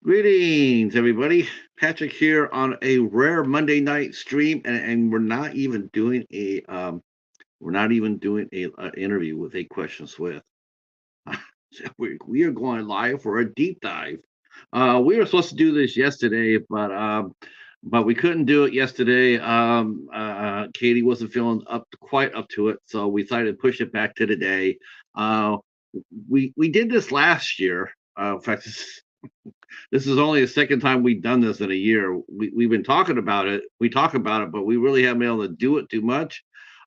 Greetings, everybody. Patrick here on a rare Monday night stream, and we're not even doing a interview with eight questions with. We are going live for a deep dive. We were supposed to do this yesterday, but we couldn't do it yesterday. Katie wasn't feeling quite up to it, so we decided to push it back to today. Uh, we did this last year. In fact, this is only the second time we've done this in a year. We've been talking about it. We talk about it, but we really haven't been able to do it too much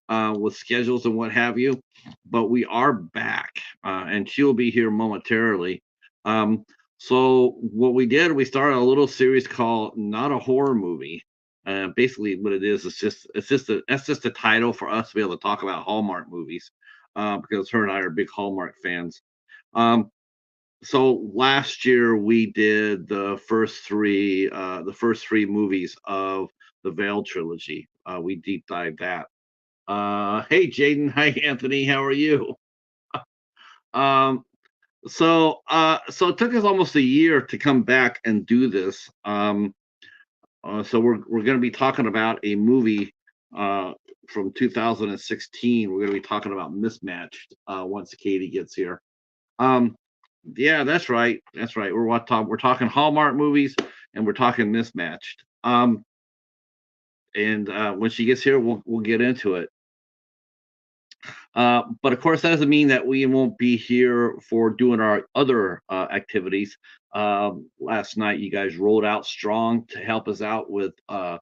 with schedules and what have you. But we are back, and she'll be here momentarily. Um, so what we did, we started a little series called "Not a Horror Movie." Basically, what it is, that's just a title for us to be able to talk about Hallmark movies, because her and I are big Hallmark fans. Um, so last year we did the first three movies of the Veil trilogy. We deep dived that. Hey Jaden, hi Anthony, how are you? Um, so it took us almost a year to come back and do this. So we're going to be talking about a movie uh, from 2016. We're going to be talking about Mismatched once Katie gets here. Um, yeah, that's right. That's right. We're talking Hallmark movies and we're talking Mismatched. And when she gets here, we'll get into it. But of course, that doesn't mean that we won't be here for doing our other activities. Last night, you guys rolled out strong to help us out with the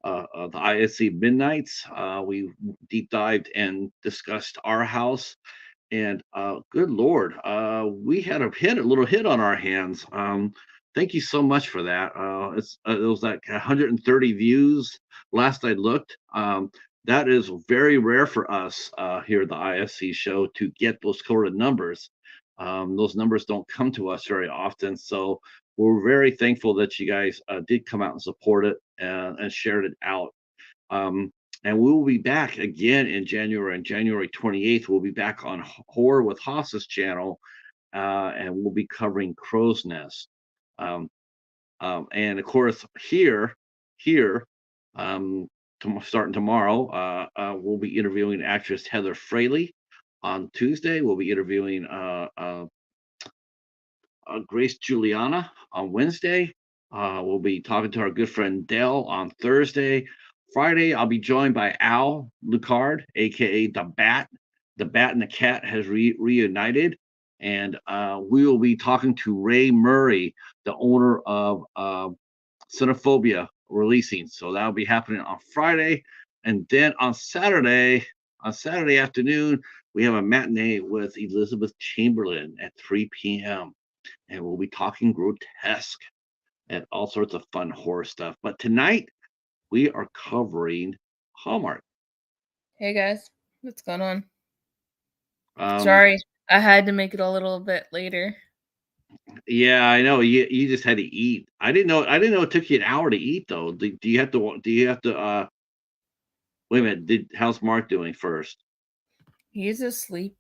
ISC Midnights. We deep dived and discussed Our House, and good Lord, we had a little hit on our hands. Thank you so much for that. It was like 130 views last I looked. That is very rare for us here at the ISC show to get those sort of numbers. Those numbers don't come to us very often, so we're very thankful that you guys did come out and support it and shared it out. Um, and we will be back again in January. On January 28th, we'll be back on Horror with Haas's channel, and we'll be covering Crow's Nest. Um, and of course, here, um, starting tomorrow, we'll be interviewing actress Heather Fraley. On Tuesday, we'll be interviewing Grace Juliana. On Wednesday, we'll be talking to our good friend Dell. On Thursday, Friday, I'll be joined by Al Lucard, aka the Bat. The Bat and the Cat has reunited, and we will be talking to Ray Murray, the owner of Xenophobia Releasing. So that'll be happening on Friday, and then on Saturday afternoon, we have a matinee with Elizabeth Chamberlain at 3 p.m. and we'll be talking grotesque and all sorts of fun horror stuff. But tonight we are covering Hallmark. Hey guys, what's going on? Um, Sorry, I had to make it a little bit later. yeah, I know you just had to eat. I didn't know it took you an hour to eat though. Do you have to? Do you have to? Wait a minute. How's Mark doing first? He's asleep.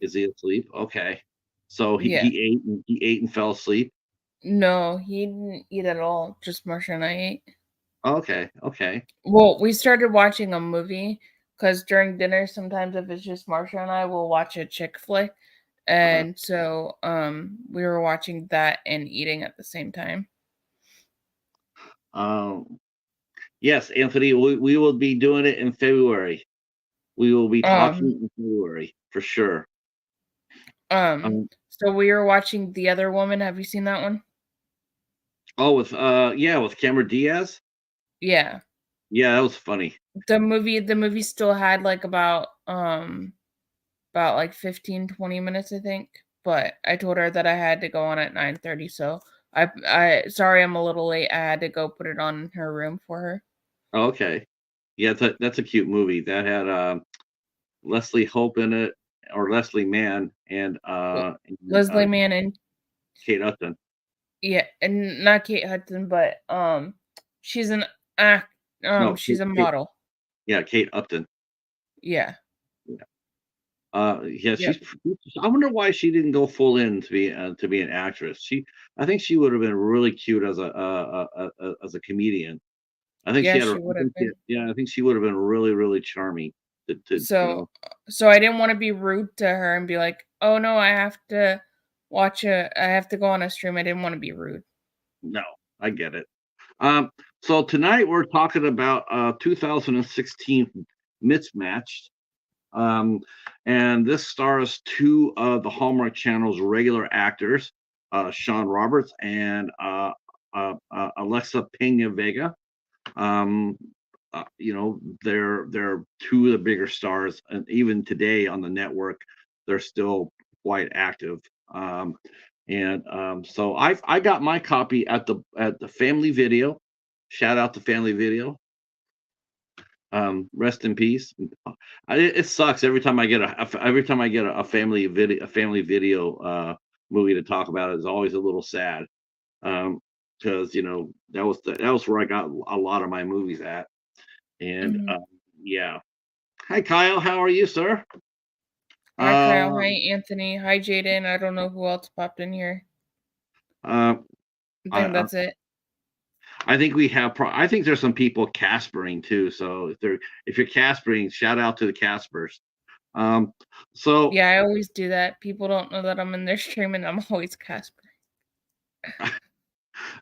Is he asleep? Okay. So he, Yeah. he ate and fell asleep. No, he didn't eat at all. Just Marsha and I ate. Okay. Okay. Well, we started watching a movie because during dinner, sometimes if it's just Marsha and I, we'll watch a chick flick. Uh, And so we were watching that and eating at the same time. um. Yes, Anthony. We will be doing it in February. We will be Um talking in February for sure. um Um, so we were watching The Other Woman. Have you seen that one? oh, with Cameron Diaz. Yeah. Yeah, that was funny. The movie still had like about like 15, 20 minutes, I think. But I told her that I had to go on at 9:30, so I sorry I'm a little late. I had to go put it on in her room for her. Okay, yeah, that's a cute movie that had Leslie Hope in it, or Leslie Mann, L- and Leslie Mann and Kate Upton. yeah, and not Kate Hudson, but she's an act No, she's a model. yeah, Kate Upton. Yeah. Yeah. Yeah, Yep. I wonder why she didn't go full in to be an actress. I think she would have been really cute as as a comedian. I think she Yeah, had, she would have been. yeah, I think she would have been really, really charming. So I didn't wanna be rude to her and be like, "Oh, no, I have to go on a stream." I didn't wanna be rude. no, I get it. Um, so tonight we're talking about 2016 Mismatched. Um, and this stars two of the Hallmark Channel's regular actors, Shawn Roberts and Alexa Pena Vega. Um, they're two of the bigger stars, and even today on the network, they're still quite active. So I got my copy at the Family Video. Shout out to Family Video. Rest in peace. It sucks every time I get a family video movie to talk about. It's always a little sad. Because that was where I got a lot of my movies at. And Mhm. yeah. Hi Kyle, how are you, sir? Hi, Kyle. Uh, Hi, Anthony. Hi, Jaden. I don't know who else popped in here. uh, I I think that's it. I think we have. I think there's some people Caspering too. So if you're Caspering, shout out to the Caspers. Um, so Yeah, I always do that. People don't know that I'm in their stream and I'm always Casper.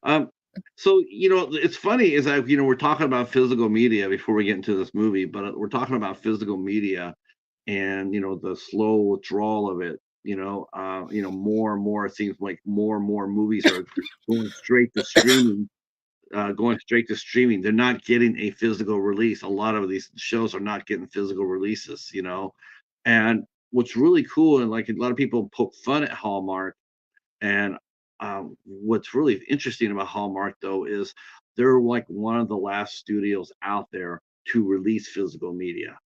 um, it's funny is that we're talking about physical media before we get into this movie, but we're talking about physical media and the slow withdrawal of it. More and more it seems like more and more movies are going straight to streaming going straight to streaming. They're not getting a physical release. A lot of these shows are not getting physical releases, And what's really cool, and like a lot of people poke fun at Hallmark, and what's really interesting about Hallmark though is they're like one of the last studios out there to release physical media.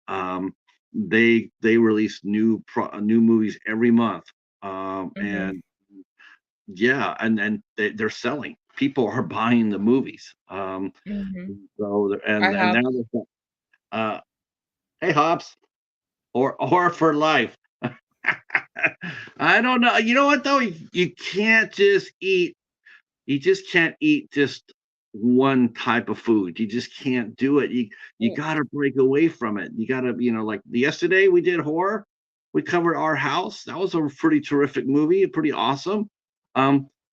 Um, they release new movies every month, Mhm. and yeah, and they're selling. People are buying the movies. Mhm. And I have. now uh, hey Hobbs, or for life. I don't know. You know what though? You can't just eat. You just can't eat just one type of food. You just can't do it. You Mm, got to break away from it. You got to, like yesterday we did horror. We covered Our House. That was a pretty terrific movie, pretty awesome.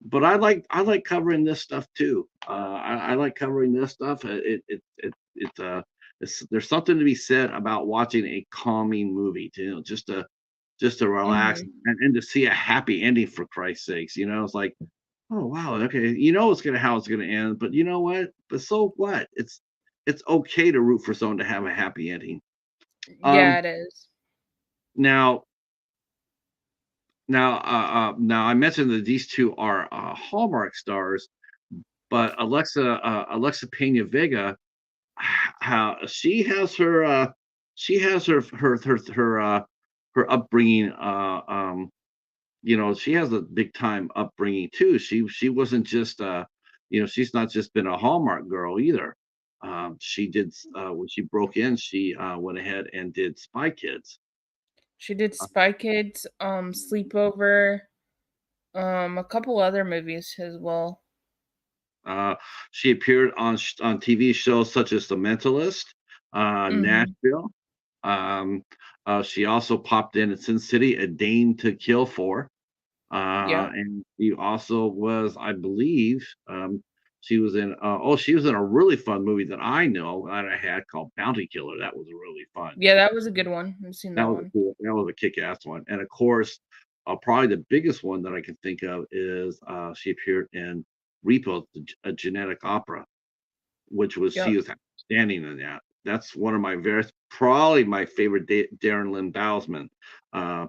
But I like covering this stuff too. I like covering this stuff. There's something to be said about watching a calming movie, just to relax mhm. and to see a happy ending for Christ's sakes. It's like, oh wow, okay. How it's gonna end, but you know what? But so what? It's okay to root for someone to have a happy ending. Yeah, Um it is. now now I mentioned that these two are Hallmark stars, but Alexa Pena Vega, how she has her upbringing she has a big time upbringing too. She wasn't just she's not just been a Hallmark girl either. She did when she broke in, she went ahead and did Spy Kids. She did Spy Kids, Sleepover, a couple other movies as well. Uh, she appeared on TV shows such as The Mentalist, Mhm. Nashville. Um, she also popped in Sin City, A Dame to Kill For. Yep. And she also was, I believe, she was in a really fun movie that I know that I had called Bounty Killer. That was really fun. Yeah, that was a good one. I've seen that one. That was a kick-ass one. And of course, probably the biggest one that I can think of is she appeared in Repo, a genetic opera, she Yep. was outstanding in that. That's one of probably my favorite Darren Lynn Bousman.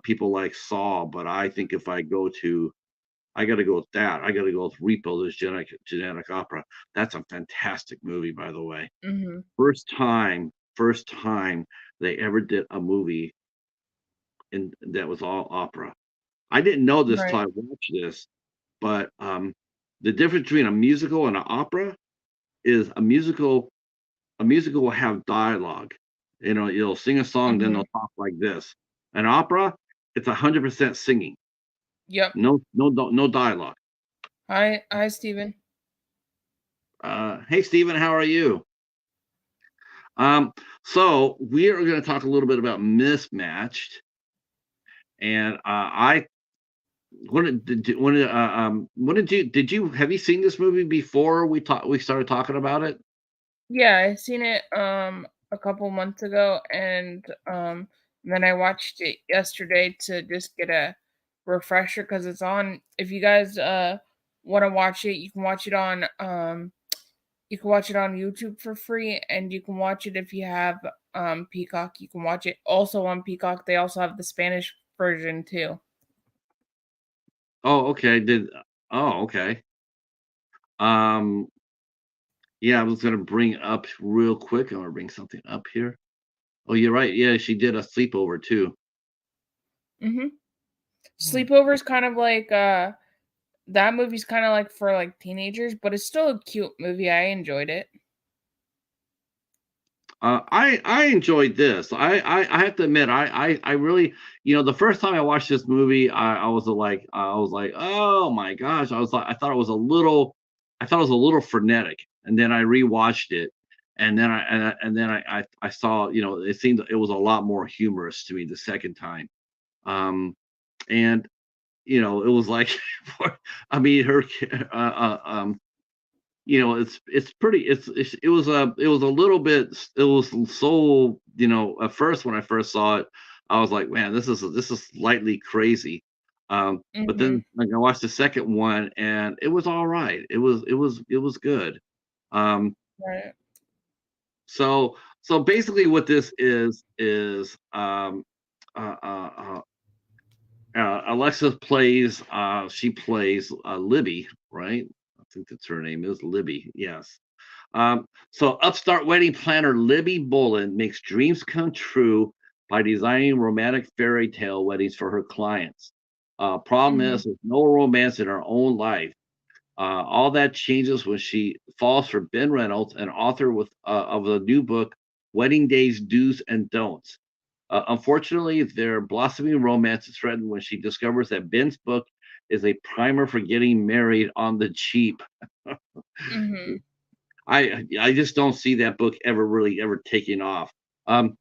People like Saw, but I think if I got to go with that. I got to go with Repo, this genetic opera. That's a fantastic movie, by the way. Mhm. First time they ever did a movie that was all opera. I didn't know this till Right. I watched this, but the difference between a musical and an opera is a musical will have dialogue. You'll sing a song, then Mhm. they'll talk like this. An opera, it's 100% singing. Yep. No dialogue. Hi, Steven. Hey, Stephen, how are you? So we are going to talk a little bit about Mismatched, and I when did you have you seen this movie before we started talking about it? Yeah, I seen it a couple months ago, and then I watched it yesterday to just get a refresher because it's on. If you guys want to watch it, you can watch it on YouTube for free, and you can watch it if you have Peacock. You can watch it also on Peacock. They also have the Spanish version too. Oh, okay. Oh, okay. Um, yeah, I was gonna bring up real quick. I'm gonna bring something up here. Oh, you're right. Yeah, she did a sleepover too. Mm-hmm. Sleepover is kind of like that movie's kind of like for like teenagers, but it's still a cute movie. I enjoyed it. I enjoyed this. I have to admit I really, the first time I watched this movie, I was like, oh my gosh, I thought it was a little, frenetic, and then I rewatched it, and then I saw, it seemed it was a lot more humorous to me the second time. And it was like, I mean, her, it's pretty it was a little bit, it was so, at first when I first saw it, I was like, man, this is slightly crazy. But Mm-hmm. then like I watched the second one and it was all right. It was good. um Right. so basically what this is uh, uh, uh Alexa plays, she plays Libby, right? I think that's her name is Libby, yes. So upstart wedding planner Libby Boland makes dreams come true by designing romantic fairy tale weddings for her clients. Problem Mm-hmm. is, there's no romance in her own life. All that changes when she falls for Ben Reynolds, an author of the new book, Wedding Days Do's and Don'ts. Unfortunately, their blossoming romance is threatened when she discovers that Ben's book is a primer for getting married on the cheap. Mm-hmm. I just don't see that book ever taking off. Um,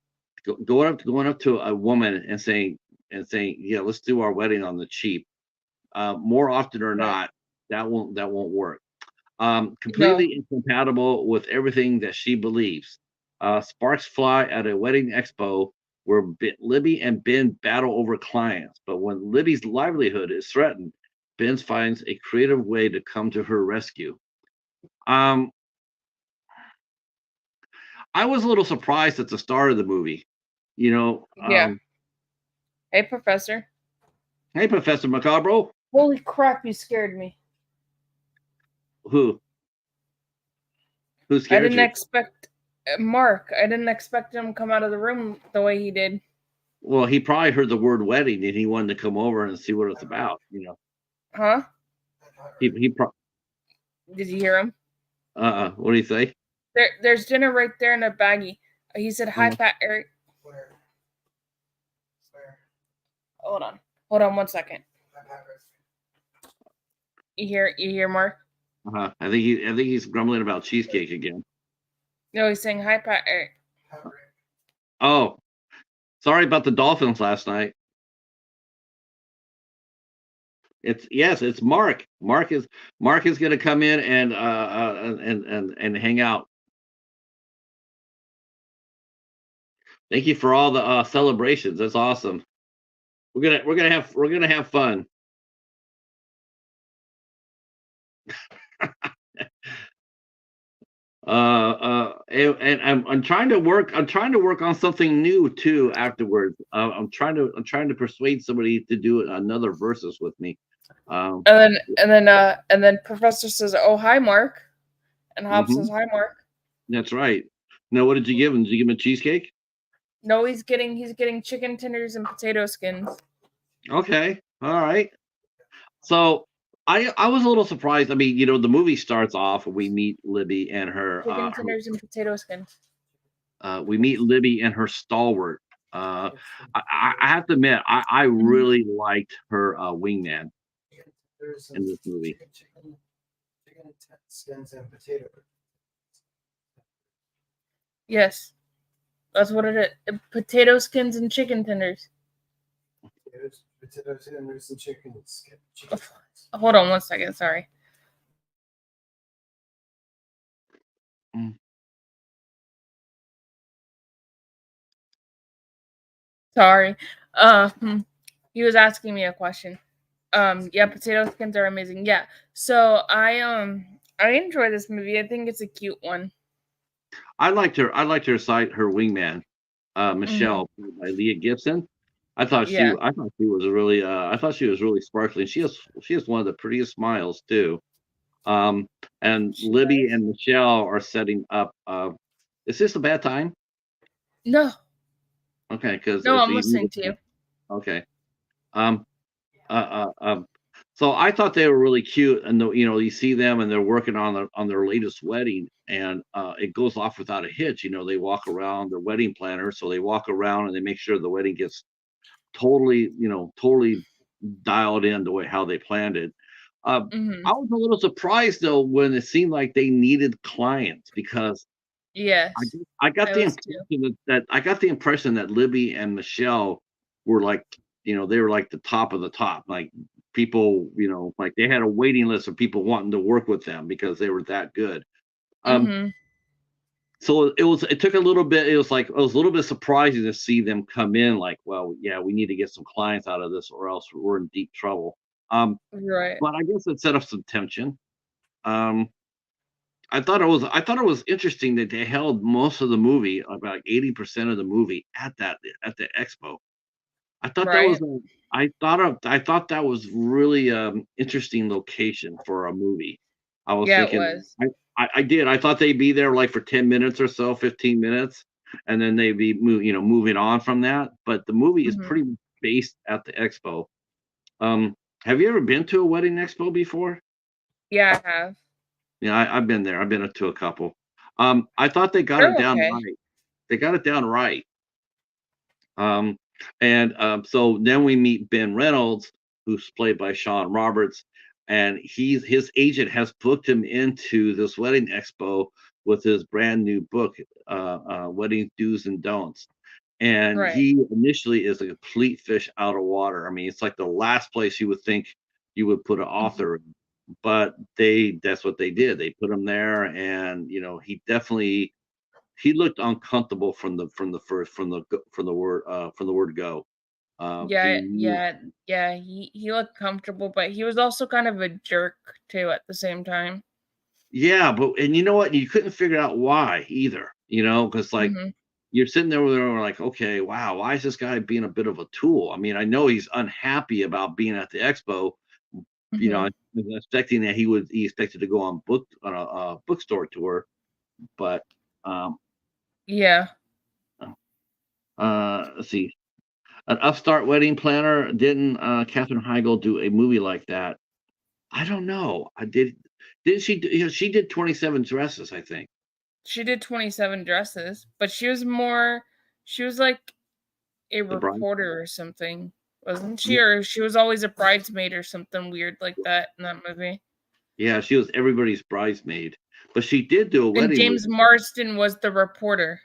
going up to a woman and saying, yeah, let's do our wedding on the cheap. More often or Right. not, that won't work. No. Completely incompatible with everything that she believes. Sparks fly at a wedding expo where Libby and Ben battle over clients, but when Libby's livelihood is threatened, Ben finds a creative way to come to her rescue. Um, I was a little surprised at the start of the movie. You know, Yeah. Hey, Professor. hey, Professor Macabro, Holy crap! You scared me. who who I scared didn't you? expect Mark. I didn't expect him to come out of the room the way he did. Well, he probably heard the word wedding and he wanted to come over and see what it's about. Huh? He Did you hear him? what do you say? There's dinner right there in a baggie. He said, "Hi, Uh, Pat Eric." Hold on. Hold on 1 second. You hear Mark? I think he's grumbling about cheesecake again. No, he's saying, "Hi, Pat Eric." Oh, sorry about the Dolphins last night. It's Mark. Mark is going to come in and hang out. Thank you for all the celebrations. That's awesome. We're gonna have fun. And I'm trying to work. I'm trying to work on something new too. Afterwards, I'm trying to persuade somebody to do another versus with me. Um, And then Professor says, "Oh, hi, Mark," and Hobbs mhm, says, "Hi, Mark." that's right. Now, what did you give him? Did you give him a cheesecake? No, he's getting chicken tenders and potato skins. Okay, all right. So I was a little surprised. I mean, the movie starts off. We meet Libby and Chicken tenders and potato skins. we meet Libby and her stalwart. Uh, I have to admit, I Mhm. really liked her wingman in this movie. Yes, that's what it is. Potato skins and chicken tenders. Hold on 1 second. Sorry. Mm. Sorry. He was asking me a question. Yeah, potato skins are amazing. Yeah. So I enjoy this movie. I think it's a cute one. I liked her. I liked her side, her wingman, Mhm. Michelle, played by Leah Gibson. Yeah. I thought she was really, I thought she was really sparkly. She has one of the prettiest smiles too. Um, and She Libby does. and Michelle are setting up. Is this a bad time? No. Okay, because No, so I'm you need listening to to you. talk. Okay. Um, so I thought they were really cute, and you see them, and they're working on their latest wedding, and it goes off without a hitch. They walk around their wedding planner, so they walk around and they make sure the wedding gets totally dialed in the way how they planned it. Uh, I Mhm. was a little surprised though when it seemed like they needed clients because Yes. I got I the was too. impression that I got the impression that Libby and Michelle were like, they were like the top of the top. Like people, like they had a waiting list of people wanting to work with them because they were that good. Um, Mhm. so it took a little bit, it was a little bit surprising to see them come in like, well, yeah, we need to get some clients out of this or else we're in deep trouble. Um, Right. but I guess it set up some tension. Um, I thought it was interesting that they held most of the movie, about 80% of the movie at the expo. I thought that was Right. a I thought that was really, interesting location for a movie. I was Yeah, it thinking was. I did. I thought they'd be there, like, for 10 minutes or so, 15 minutes, and then they'd be moving on from that, but the movie is Mhm. pretty much based at the expo. Um, have you ever been to a wedding expo before? Yeah, I have. Yeah, I've been there. I've been to a couple. I thought they got it They're down okay. right. They got it down right. Um, so then we meet Ben Reynolds, who's played by Shawn Roberts, and his agent has booked him into this wedding expo with his brand new book, Wedding Do's and Don'ts. And Right. he initially is a complete fish out of water. I mean, it's like the last place you would think you would put an Mhm. author, but that's what they did. They put him there, and he looked uncomfortable from the word go. He Yeah, knew. yeah, yeah, he looked comfortable, but he was also kind of a jerk too at the same time. Yeah, but and you know what? You couldn't figure out why either, because like Mhm. you're sitting there with her like, okay, wow, why is this guy being a bit of a tool? I mean, I know he's unhappy about being at the expo. I Mhm. was expecting that he expected to go on a bookstore tour, but um, Yeah. let's see, an upstart wedding planner didn't Katherine Heigl do a movie like that? I don't know. I did. Did she? She did 27 dresses, I think. She did 27 dresses, but she was like a The bride. reporter or something, wasn't she? Yeah, Or she was always a bridesmaid or something weird like that in that movie. yeah, she was everybody's bridesmaid, but she did do a And wedding James movie. Marsden was the reporter.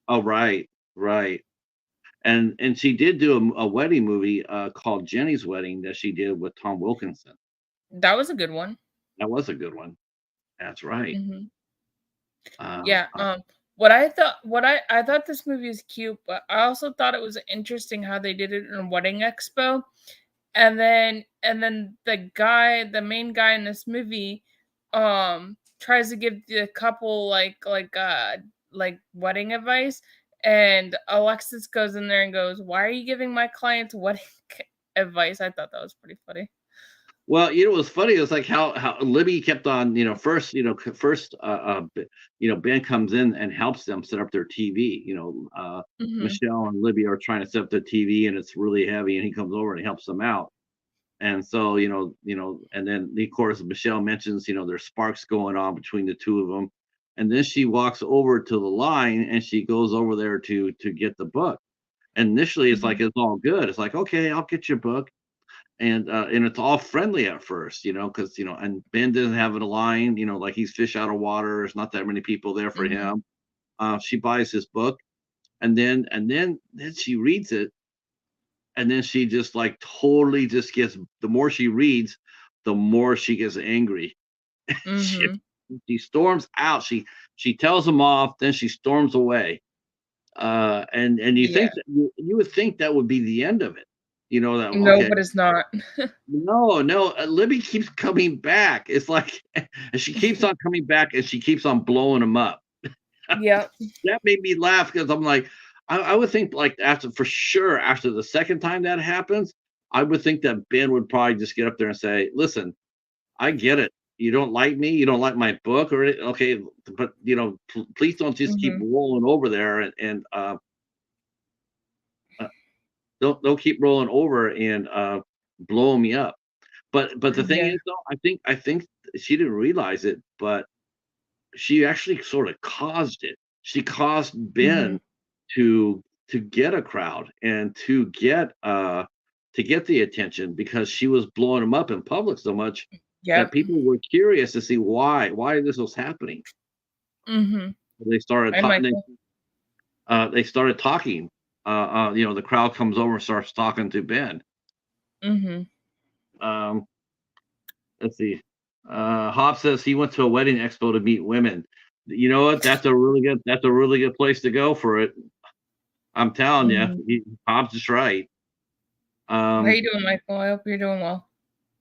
Oh, right, right. And she did do a wedding movie called Jenny's Wedding that she did with Tom Wilkinson. That was a good one. That was a good one. That's right. Mhm. Uh, Yeah, uh, what I thought this movie is cute, but I also thought it was interesting how they did it in Wedding Expo. And then the main guy in this movie, tries to give the couple like wedding advice, and Alexis goes in there and goes, "Why are you giving my clients wedding advice?" I thought that was pretty funny. well, it was funny. It was like how Libby kept on, first, Ben comes in and helps them set up their TV. Mhm. Michelle and Libby are trying to set up the TV, and it's really heavy, and he comes over and helps them out. And so, and then of course Michelle mentions, there's sparks going on between the two of them. And then she walks over to the line and she goes over there to get the book. And initially, it's like Mhm. it's all good. It's like, okay, I'll get your book, and it's all friendly at first, because and Ben doesn't have a line, like he's fish out of water. There's not that many people there for Mhm. him. She buys his book, and then she reads it, and then she just like totally just gets. The more she reads, the more she gets angry. she, Mhm. she storms out. She tells him off, then she storms away. And you Yeah. think that you would think that would be the end of it. That No, okay. but it's not. No, no, Libby keeps coming back. It's like, and she keeps on coming back, and she keeps on blowing him up. Yep. That made me laugh because I'm like, I would think like after for sure after the second time that happens, I would think that Ben would probably just get up there and say, "Listen, I get it. You don't like me. You don't like my book, or okay, but please don't just keep Mhm. rolling over there and uh, don't keep rolling over and blowing me up." But the thing Yeah. is, though, I think she didn't realize it, but she actually sort of caused it. She caused Ben Mhm. to get a crowd and to get the attention because she was blowing him up in public so much that Yep. people were curious to see why this was happening. Mhm. They started Hi, talking. Michael. They started talking. The crowd comes over and starts talking to Ben. Mhm. Um, let's see. Hop says he went to a wedding expo to meet women. You know what? That's a really good place to go for it. I'm telling you, Mhm. Hobbs is right. How Um, you doing, Michael? I hope you're doing well.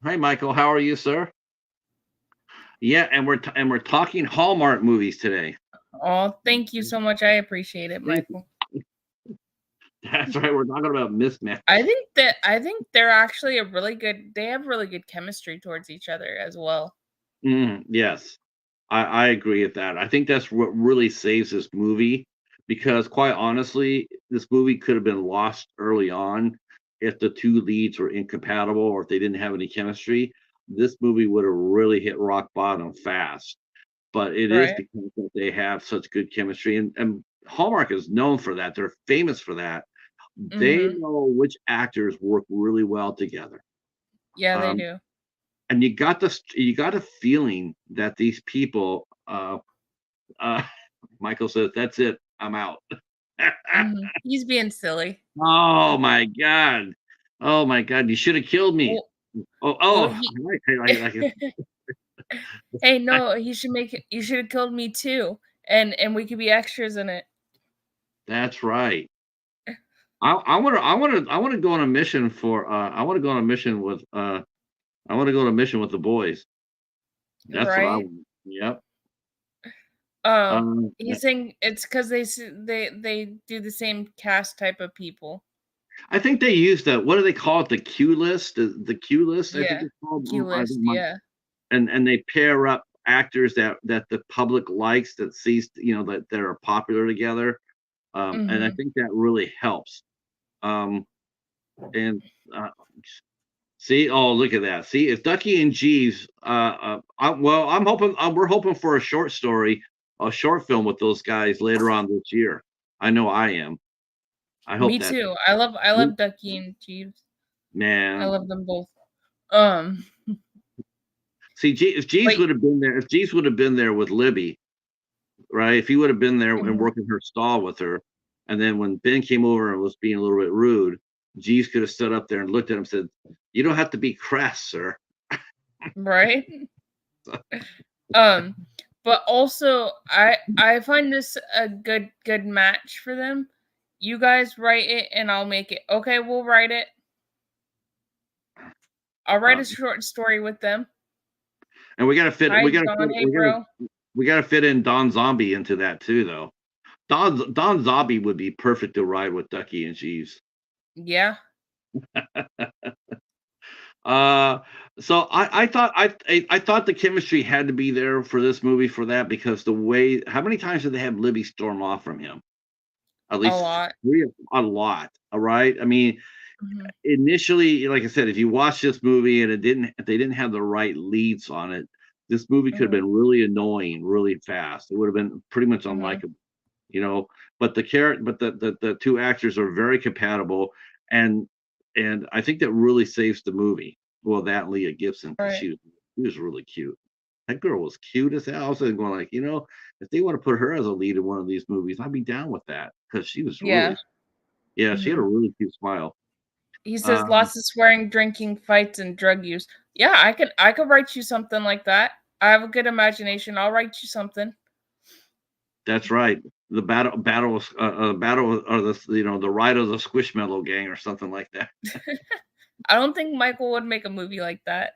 Hi, Michael. How are you, sir? Yeah, and we're talking Hallmark movies today. Oh, thank you so much. I appreciate it, Thank Michael. That's right. We're talking about mismatch. I think they're actually a really good they have really good chemistry towards each other as well. Yes, I agree with that. I think that's what really saves this movie because, quite honestly, this movie could have been lost early on if the two leads were incompatible or if they didn't have any chemistry. This movie would have really hit rock bottom fast. But it is Right. because that they have such good chemistry, and Hallmark is known for that. They're famous for that. They Mhm. know which actors work really well together. Yeah, they Um, do. and you got a feeling that these people uh Michael says, "That's it. I'm out." Mhm. He's being silly. Oh my god. Oh my god, you should have killed me. Well Oh, well, oh, he like it. Hey, no, you should have killed me too, and we could be extras in it. That's right. I wanna go on a mission for I wanna go on a mission with I wanna go on a mission with the boys. That's what I Right? want. Yep. He's saying it's 'cause they do the same cast type of people. I think they use what do they call it? The Q list? The Q list, I think Yeah. it's called. Q I list, think yeah. and they pair up actors that the public likes that sees, that are popular together. And I Mhm. think that really helps. Um, and see, oh, look at that. See, if Ducky and Jeeves, well, I'm hoping we're hoping for a short story, a short film with those guys later on this year. I know I am. I hope Me that too. I love Ducky and Jeeves. I man. love them both. Um, See, if Jeeves but would have been there, if Jeeves would have been there with Libby, right? If he would have been there and mhm, working her stall with her, and then when Ben came over and was being a little bit rude, Jeeves could have stood up there and looked at him and said, "You don't have to be crass, sir." right? Um, but also I find this a good match for them. You guys write it and I'll make it. Okay, we'll write it. I'll write a Um, short story with them. and we got to fit, Hi, John. Hey, bro. we got to fit in Don Zombie into that too, though. Don Zombie would be perfect to ride with Ducky and Jeeves. Yeah. Uh, so I thought the chemistry had to be there for this movie for that because the way how many times did they have Libby storm off from him? At A least lot. 3 a lot, all right? I mean, Mhm. initially, like I said, if you watch this movie and if they didn't have the right leads on it, this movie could have Mhm. been really annoying really fast. It would have been pretty much Mhm. unlikable. you know. But the two actors are very compatible, and I think that really saves the movie. Well, that and Leah Gibson, because Right. she was really cute. That girl was cute as hell. I was going like, if they want to put her as a lead in one of these movies, I'd be down with that because she was Yeah. really, yeah, she had a Mhm. really cute smile. He says Um, lots of swearing, drinking, fights, and drug use. Yeah, I could write you something like that. I have a good imagination. I'll write you something. that's right. The battle, or the ride of the Squishmallow Gang, or something like that. I don't think Michael would make a movie like that.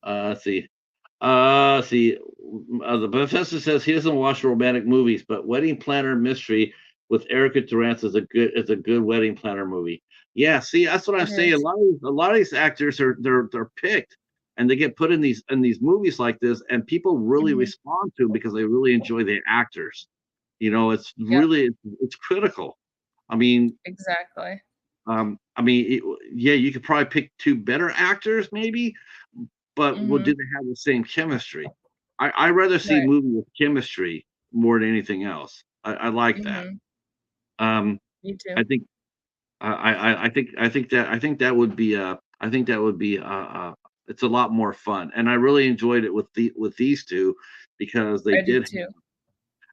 Let's see. See, the professor says he doesn't watch romantic movies, but Wedding Planner Mystery with Erica Durance is a good wedding planner movie. Yeah, see, that's what I'm It saying. is. A lot of these actors they're picked, and they get put in these movies like this, and people really Mhm. respond to them because they really enjoy the actors. It's Yep, really it's critical. I mean, exactly. yeah, you could probably pick two better actors, maybe, but Mhm. did they have the same chemistry? I rather see Right. movie with chemistry more than anything else. I like that. Mhm. Um, Me too. I think I think that would be it's a lot more fun, and I really enjoyed it with these two because they I did did.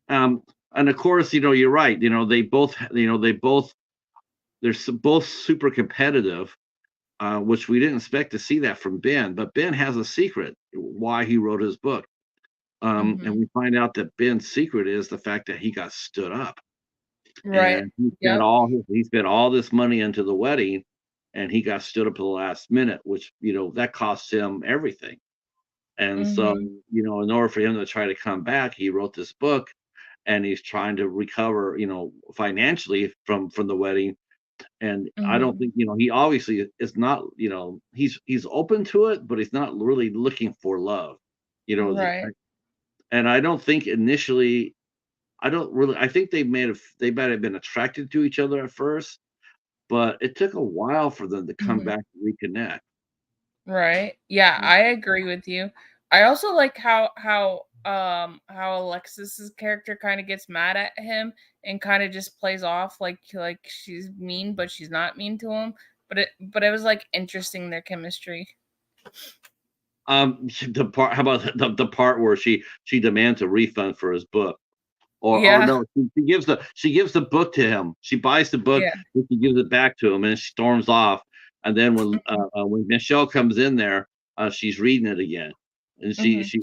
too. And of course, you're right. Both super competitive, which we didn't expect to see that from Ben. But Ben has a secret why he wrote his book. And Mhm. we find out that Ben's secret is the fact that he got stood up, Right. and Yep. he spent all this money into the wedding, and he got stood up at the last minute, which that cost him everything. And so, Mhm. in order for him to try to come back, he wrote this book, and he's trying to recover, financially from the wedding. And I don't Mhm. think, he obviously is not, he's open to it, but he's not really looking for love, you know. Right. And I don't think initially, I think they might have been attracted to each other at first, but it took a while for them to come Mhm. back and reconnect. Right. Yeah, I agree with you. I also like how Alexis's character kind of gets mad at him and kind of just plays off like she's mean, but she's not mean to him. But it was like interesting their chemistry. The part, how about the part where she demands a refund for his book, or Yeah. no, she gives the book to him. She buys the book, Yeah. and she gives it back to him, and she storms off. And then when Michelle comes in there, she's reading it again, and Hmm. she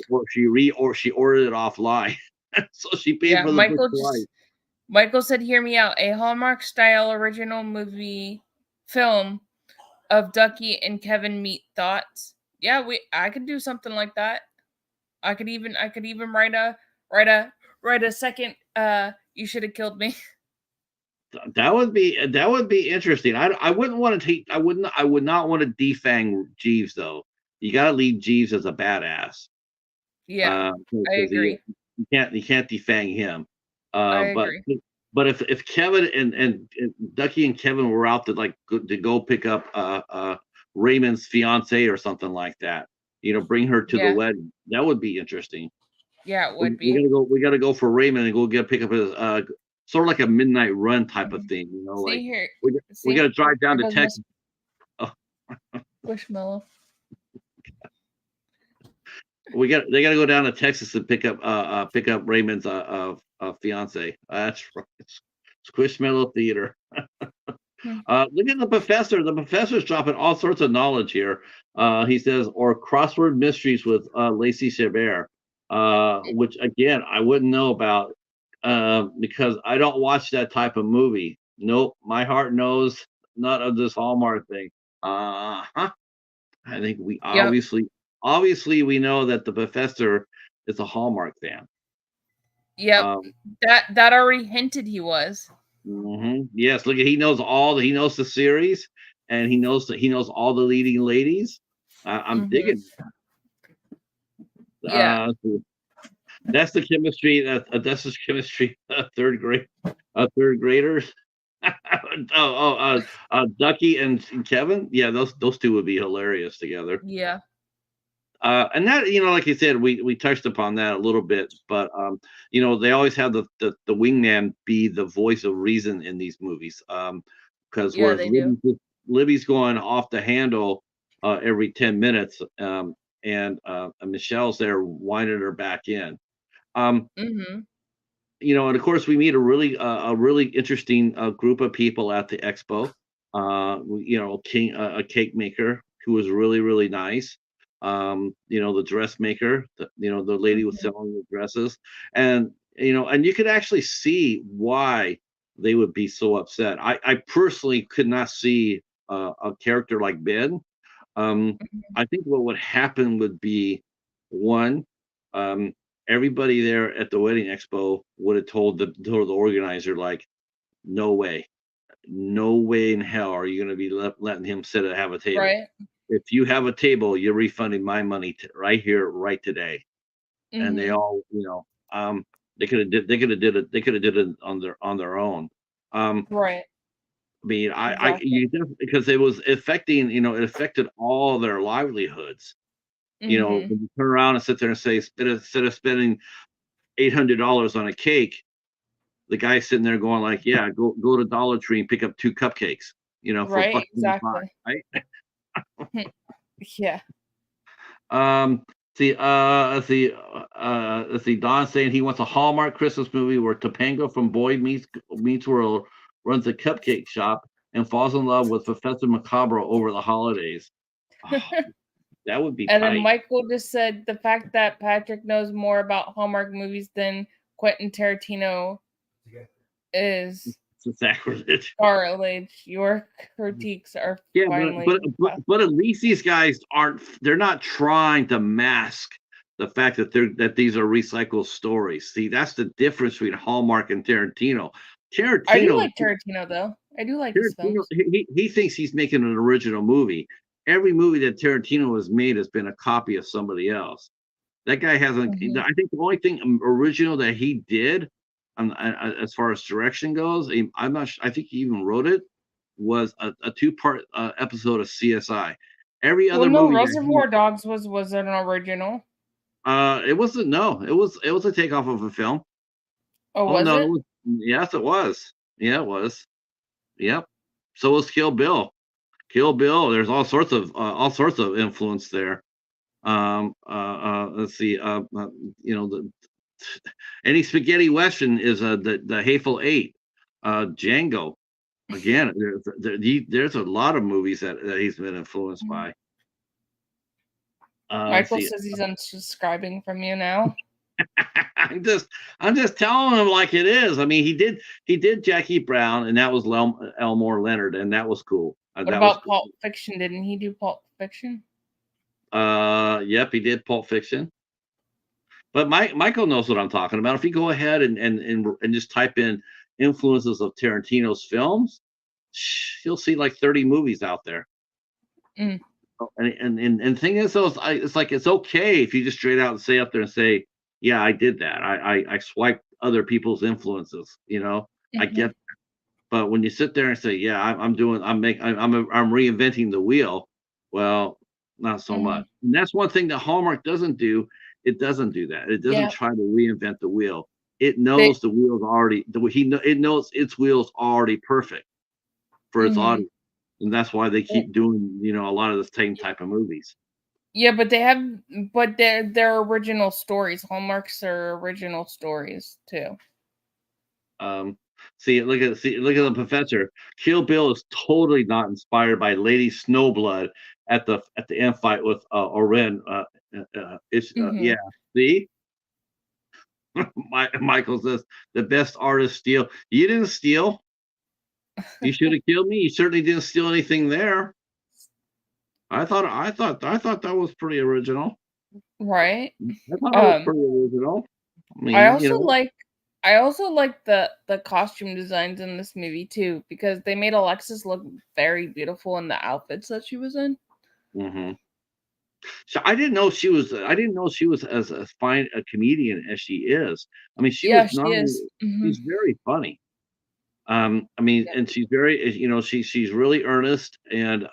ordered it offline, so she paid Yeah. for the book twice. Michael said, "Hear me out. A Hallmark style original movie film of Ducky and Kevin meet thoughts." Yeah, we I could do something like that. I could even write a write a second you should have killed me. That would be interesting. I wouldn't want to take I would not want to defang Jeeves though. You got to leave Jeeves as a badass. Yeah, I Because agree. you can't defang him. I But agree. if Kevin and Ducky and Kevin were out to to go pick up Raymond's fiance or something like that, bring her to the Yeah. wedding, that would be interesting. Yeah, it would be. We gotta go for Raymond and go get pick up his sort of like a midnight run type of Mhm. thing, See like here. we See? gotta drive down There to goes Miss Texas. Oh, Squishmallow. they gotta go down to Texas and pick up Raymond's fiance. That's right. Squishmallow Theater. Hmm. Look at the professor. The professor's dropping all sorts of knowledge here. He says, or crossword mysteries with Lacey Chabert, which again I wouldn't know about because I don't watch that type of movie. Nope, my heart knows none of this Hallmark thing. Huh. I think we Yep. obviously we know that the professor is a Hallmark fan. Yep. Um, That already hinted he was. yes, look at he knows the series, and he knows all the leading ladies. I'm Mhm. digging. Yeah. That's the chemistry. That's the chemistry. Third graders. Ducky and Kevin. Yeah, those two would be hilarious together. Yeah. And that, like you said, we touched upon that a little bit, but they always have the wingman be the voice of reason in these movies. Because Yeah, whereas they do. Libby's going off the handle every 10 minutes, and Michelle's there winding her back in. Um, Mhm. and of course we meet a really interesting group of people at the expo. A cake maker who was really really nice. The dressmaker, the lady was Mhm. selling the dresses, and you could actually see why they would be so upset. I personally could not see a character like Ben. Mhm. I think what would happen would be one, um, everybody there at the wedding expo would have told the organizer, like, no way, no way in hell are you going to be letting him sit and have a table. Right. If you have a table, you're refunding my money right here, right today. And they Mhm. all, they could have did it on their own. Um, Right. I mean, Exactly. because it was affecting, it affected all their livelihoods. Mhm. When you turn around and sit there and say, instead of spending $800 on a cake, the guy's sitting there going like, "Yeah, go to Dollar Tree and pick up 2 cupcakes, for Right, buck 25, exactly. right?" Yeah. Um, let's see, Don saying he wants a Hallmark Christmas movie where Topanga from Boy Meets World runs a cupcake shop and falls in love with Professor Macabre over the holidays. Oh, that would be And then tight. Michael just said the fact that Patrick knows more about Hallmark movies than Quentin Tarantino is It's a sacrilege. sacrilege. Your critiques are Yeah, finally but at least these guys they're not trying to mask the fact that these are recycled stories. See, that's the difference between Hallmark and Tarantino. I do Tarantino like Tarantino though. I do like his Tarantino, films. he thinks he's making an original movie. Every movie that Tarantino has made has been a copy of somebody else. That guy hasn't. Mhm. I think the only thing original that he did, as far as direction goes, I'm not. I think he even wrote it. Was a two-part episode of CSI. Every Well, other no, movie that he, Reservoir Dogs was an original. it wasn't. No, it was a takeoff of a film. Oh, Oh was no, it it? was. Yes, it was. Yeah, it was. Yep. So was Kill Bill. Kill Bill. There's all sorts of influence there. Let's see. The any spaghetti western is the Hateful Eight, Django. Again, there's a lot of movies that he's been influenced Mhm. by. Let's Michael see. says he's unsubscribing from you now. I'm just telling him like it is. I mean, he did Jackie Brown, and that was Elmore Leonard, and that was cool. What That was about cool. Pulp Fiction? Didn't he do Pulp Fiction? Yep, he did Pulp Fiction. But Michael knows what I'm talking about. If you go ahead and just type in influences of Tarantino's films, you'll see like 30 movies out there. Mm, Oh, and thing is, though, it's like it's okay if you just straight out and say up there and say, "Yeah, I did that. I swiped other people's influences." I mhm, get. But when you sit there and say, "Yeah, I'm reinventing the wheel," well, not so mhm. much. And that's one thing that Hallmark doesn't do. It doesn't do that. It doesn't Yeah, try to reinvent the wheel. It they knows the wheel's already the he kno- it knows its wheel's already perfect for its mhm. audience, and that's why they Well, keep doing a lot of the same type of movies. yeah, but they're original stories. Hallmarks are original stories too. Um, look at the professor. Kill Bill is totally not inspired by Lady Snowblood at the end fight with Oren. Yeah. Mhm. See, Michael says the best artist steal. You didn't steal. You should have killed me. You certainly didn't steal anything there. I thought that was pretty original. Right? I thought it was Um, pretty original. I I mean, also like I also like the costume designs in this movie too because they made Alexis look very beautiful in the outfits that she was in. mhm. So I didn't know she was as fine a comedian as she is. I mean, she Yeah, was not she only is. Mhm. she's very funny. I mean, Yeah. and she's very, she's really earnest, and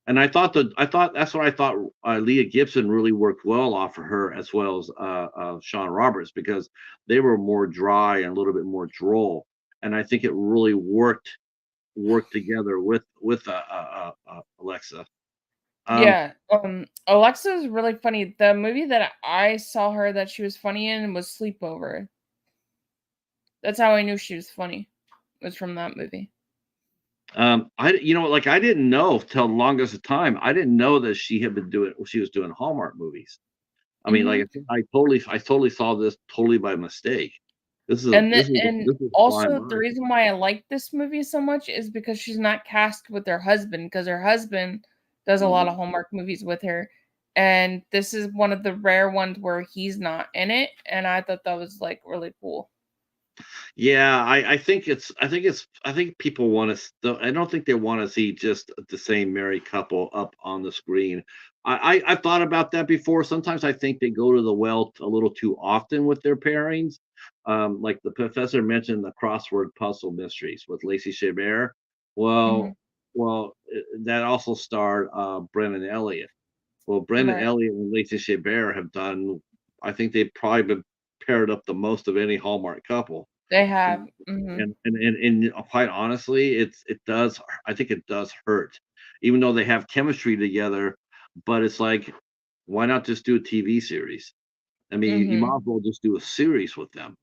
And I thought that's what I thought. Leah Gibson really worked well off of her, as well as Shawn Roberts, because they were more dry and a little bit more droll, and I think it really worked together with Alexa. Um, Yeah, Alexa's really funny. The movie that I saw her that she was funny in was Sleepover. That's how I knew she was funny, was from that movie. like I didn't know till the longest of time. I didn't know that she was doing Hallmark movies. I mean, like Mhm. I totally saw this totally by mistake. And This is flying also the by. reason why I like this movie so much is because she's not cast with her husband, because her husband does a lot Mhm. of Hallmark movies with her, and this is one of the rare ones where he's not in it, and I thought that was, like, really cool. Yeah, I think people want to. I don't think they want to see just the same married couple up on the screen. I've thought about that before. Sometimes I think they go to the well a little too often with their pairings. Like the professor mentioned, the crossword puzzle mysteries with Lacey Chabert. Mhm. Well, that also starred Brennan Elliott. Well, Brendan Right. Elliott and Lacey Chabert have done. I think they've probably been paired up the most of any Hallmark couple. They have. And Mhm. quite honestly, it does. I think it does hurt, even though they have chemistry together. But it's like, why not just do a TV series? I mean, you Mhm. might as well just do a series with them.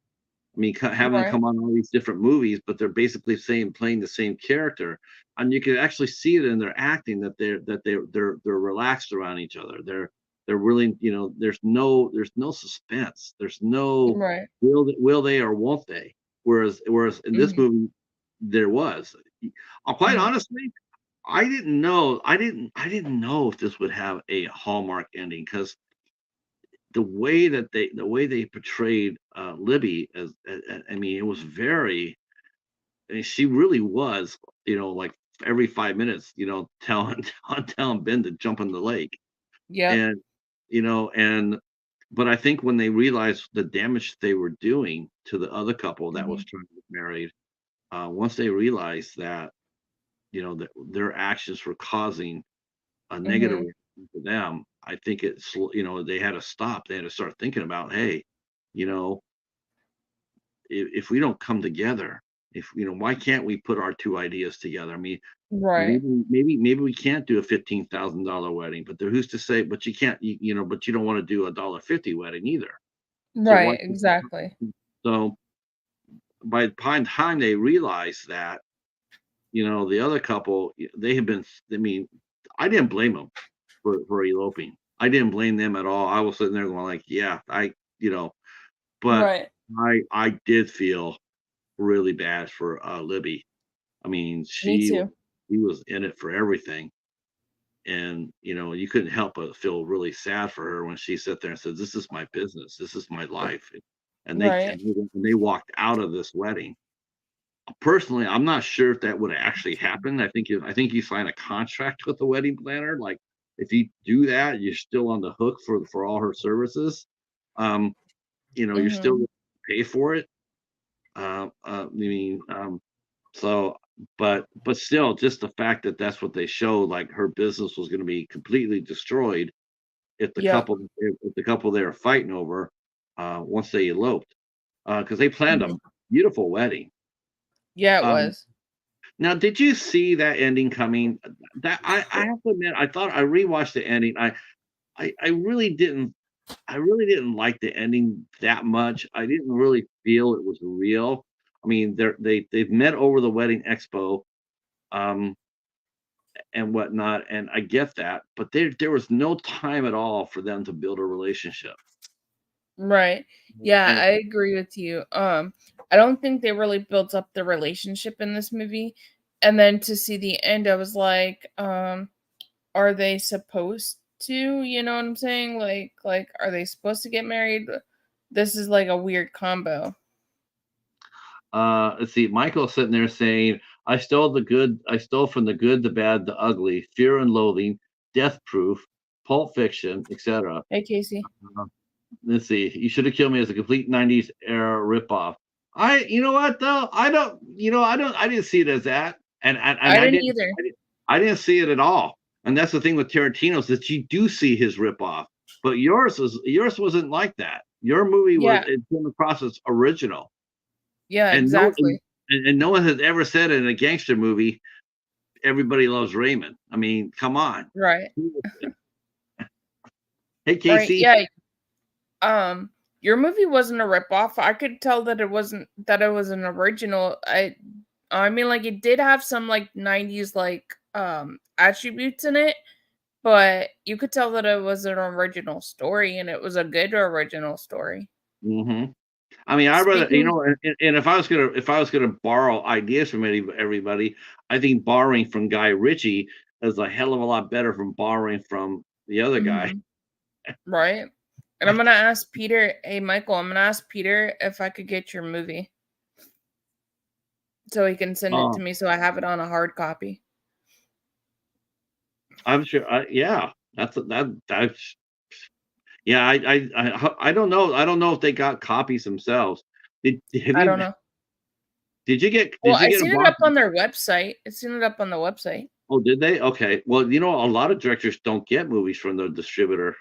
I mean, have them Right. come on all these different movies, but they're basically saying playing the same character, and you can actually see it in their acting that they're relaxed around each other. They're really, there's no suspense. There's no Right. will they or won't they? Whereas in this Mhm. movie there was. Quite Mhm. honestly, I didn't know if this would have a Hallmark ending, because the way they portrayed Libby as, I mean, it was very. I mean, she really was, like every 5 minutes, telling telling Ben to jump in the lake, Yep. and and but I think when they realized the damage they were doing to the other couple that was Mhm. trying to get married, once they realized that that their actions were causing a negative Mhm. reaction to them, I think they had to stop. They had to start thinking about, hey, you know, if we don't come together, if why can't we put our two ideas together? I mean, Right. maybe we can't do a $15,000 wedding, but who's to say? But you can't, but you don't want to do $1.50 wedding either. So why? Right, exactly. So by the time they realize that, the other couple, they have been. I mean, I didn't blame them for eloping. I didn't blame them at all. I was sitting there going like, yeah, but Right. I did feel really bad for Libby. I mean, Me too. she was in it for everything, and you couldn't help but feel really sad for her when she sat there and said, "This is my business. This is my life," Right. and they walked out of this wedding. Personally, I'm not sure if that would actually happen. I think you sign a contract with the wedding planner. Like, if you do that, you're still on the hook for all her services. Um, you're still Mhm. gonna pay for it. I mean, so, but still, just the fact that that's what they showed, like her business was going to be completely destroyed Yep. if the couple they were fighting over, once they eloped, because they planned a Mhm. beautiful wedding. Yeah, it Um, was. Now, did you see that ending coming? That I have to admit, I rewatched the ending. I really didn't. I really didn't like the ending that much. I didn't really feel it was real. I mean, they've met over the wedding expo, um, and whatnot, and I get that, but there was no time at all for them to build a relationship. Right. Yeah, And I agree with you. I don't think they really built up the relationship in this movie. And then to see the end, I was like, are they supposed to? You know what I'm saying? Like, are they supposed to get married? This is like a weird combo. let's see, Michael's sitting there saying, I stole from the good, the bad, the ugly, Fear and Loathing, Death Proof, Pulp Fiction, etc. Hey, Casey. Uh, let's see, You Should Have Killed Me as a complete 90s era ripoff. You know what though? I didn't see it as that. And I didn't either. I didn't see it at all. And that's the thing with Tarantino's that you do see his ripoff, but yours wasn't like that. Your movie was Yeah, it came across as original, yeah, and no exactly. and no one has ever said in a gangster movie everybody loves Raymond. I mean, come on. Right, Hey, right. Casey. Yeah, um, your movie wasn't a ripoff. I could tell that it was an original. I mean, like, it did have some, like, 90s, like, attributes in it, but you could tell that it was an original story, and it was a good original story. Hmm. I mean, I rather Speaking and if I was gonna borrow ideas from everybody, I think borrowing from Guy Ritchie is a hell of a lot better from borrowing from the other guy. Mhm, right? And I'm gonna ask Peter, "Hey, Michael, I'm gonna ask Peter if I could get your movie so he can send it to Oh, me so I have it on a hard copy." I'm sure. Yeah, that's yeah. I don't know. I don't know if they got copies themselves. Have I you don't know. Well, did you I get a seen it box? up on their website. I seen it up on the website. Oh, did they? Okay. Well, a lot of directors don't get movies from the distributor.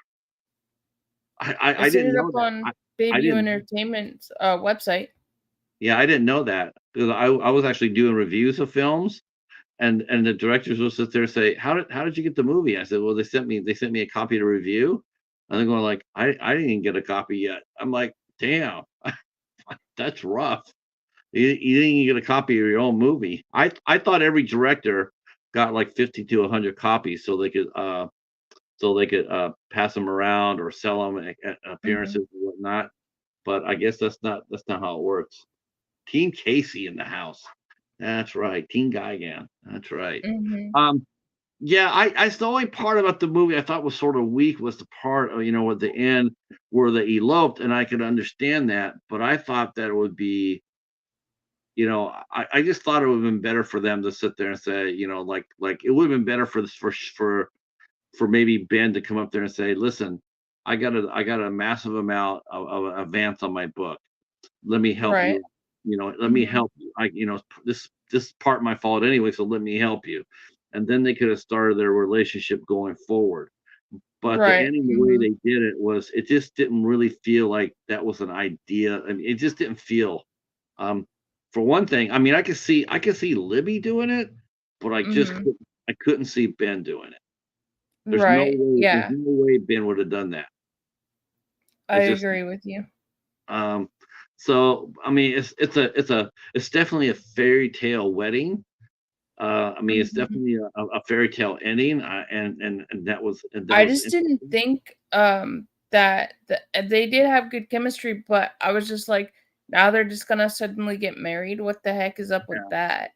I I seen didn't it up know that. on I Bayview didn't. Entertainment's, website. Yeah, I didn't know that because I was actually doing reviews of films, and the directors will sit there and say, how did you get the movie?" I said, "Well, they sent me a copy to review," and they're going like, I didn't even get a copy yet." I'm like, "Damn, that's rough. You didn't even get a copy of your own movie." I thought every director got like 50 to 100 copies so they could pass them around or sell them at Mhm, appearances and whatnot. But I guess that's not how it works. Team Casey in the house. That's right. Team Gigan. That's right. mhm, Um, yeah, I the only part about the movie I thought was sort of weak was the part of, at the end where they eloped, and I could understand that, but I thought that it would be, I just thought it would have been better for them to sit there and say, like it would have been better for maybe Ben to come up there and say, "Listen, I got a massive amount of advance on my book. Let me help right, you. Let me mhm, help you. This part my fault anyway, so let me help you." And then they could have started their relationship going forward. But the right, ending, the way mhm, they did it was, it just didn't really feel like that was an idea. I mean, it just didn't feel. Um, for one thing, I mean, I could see Libby doing it, but mhm, I couldn't see Ben doing it. right, There's yeah, no way Ben would have done that. I It's just agree with you. um so I mean it's definitely a fairy tale wedding. I mean it's Mhm. definitely a fairy tale ending. And that I was just didn't interesting. think, that they did have good chemistry, but I was just like, now they're just gonna suddenly get married? What the heck is up with Yeah. that?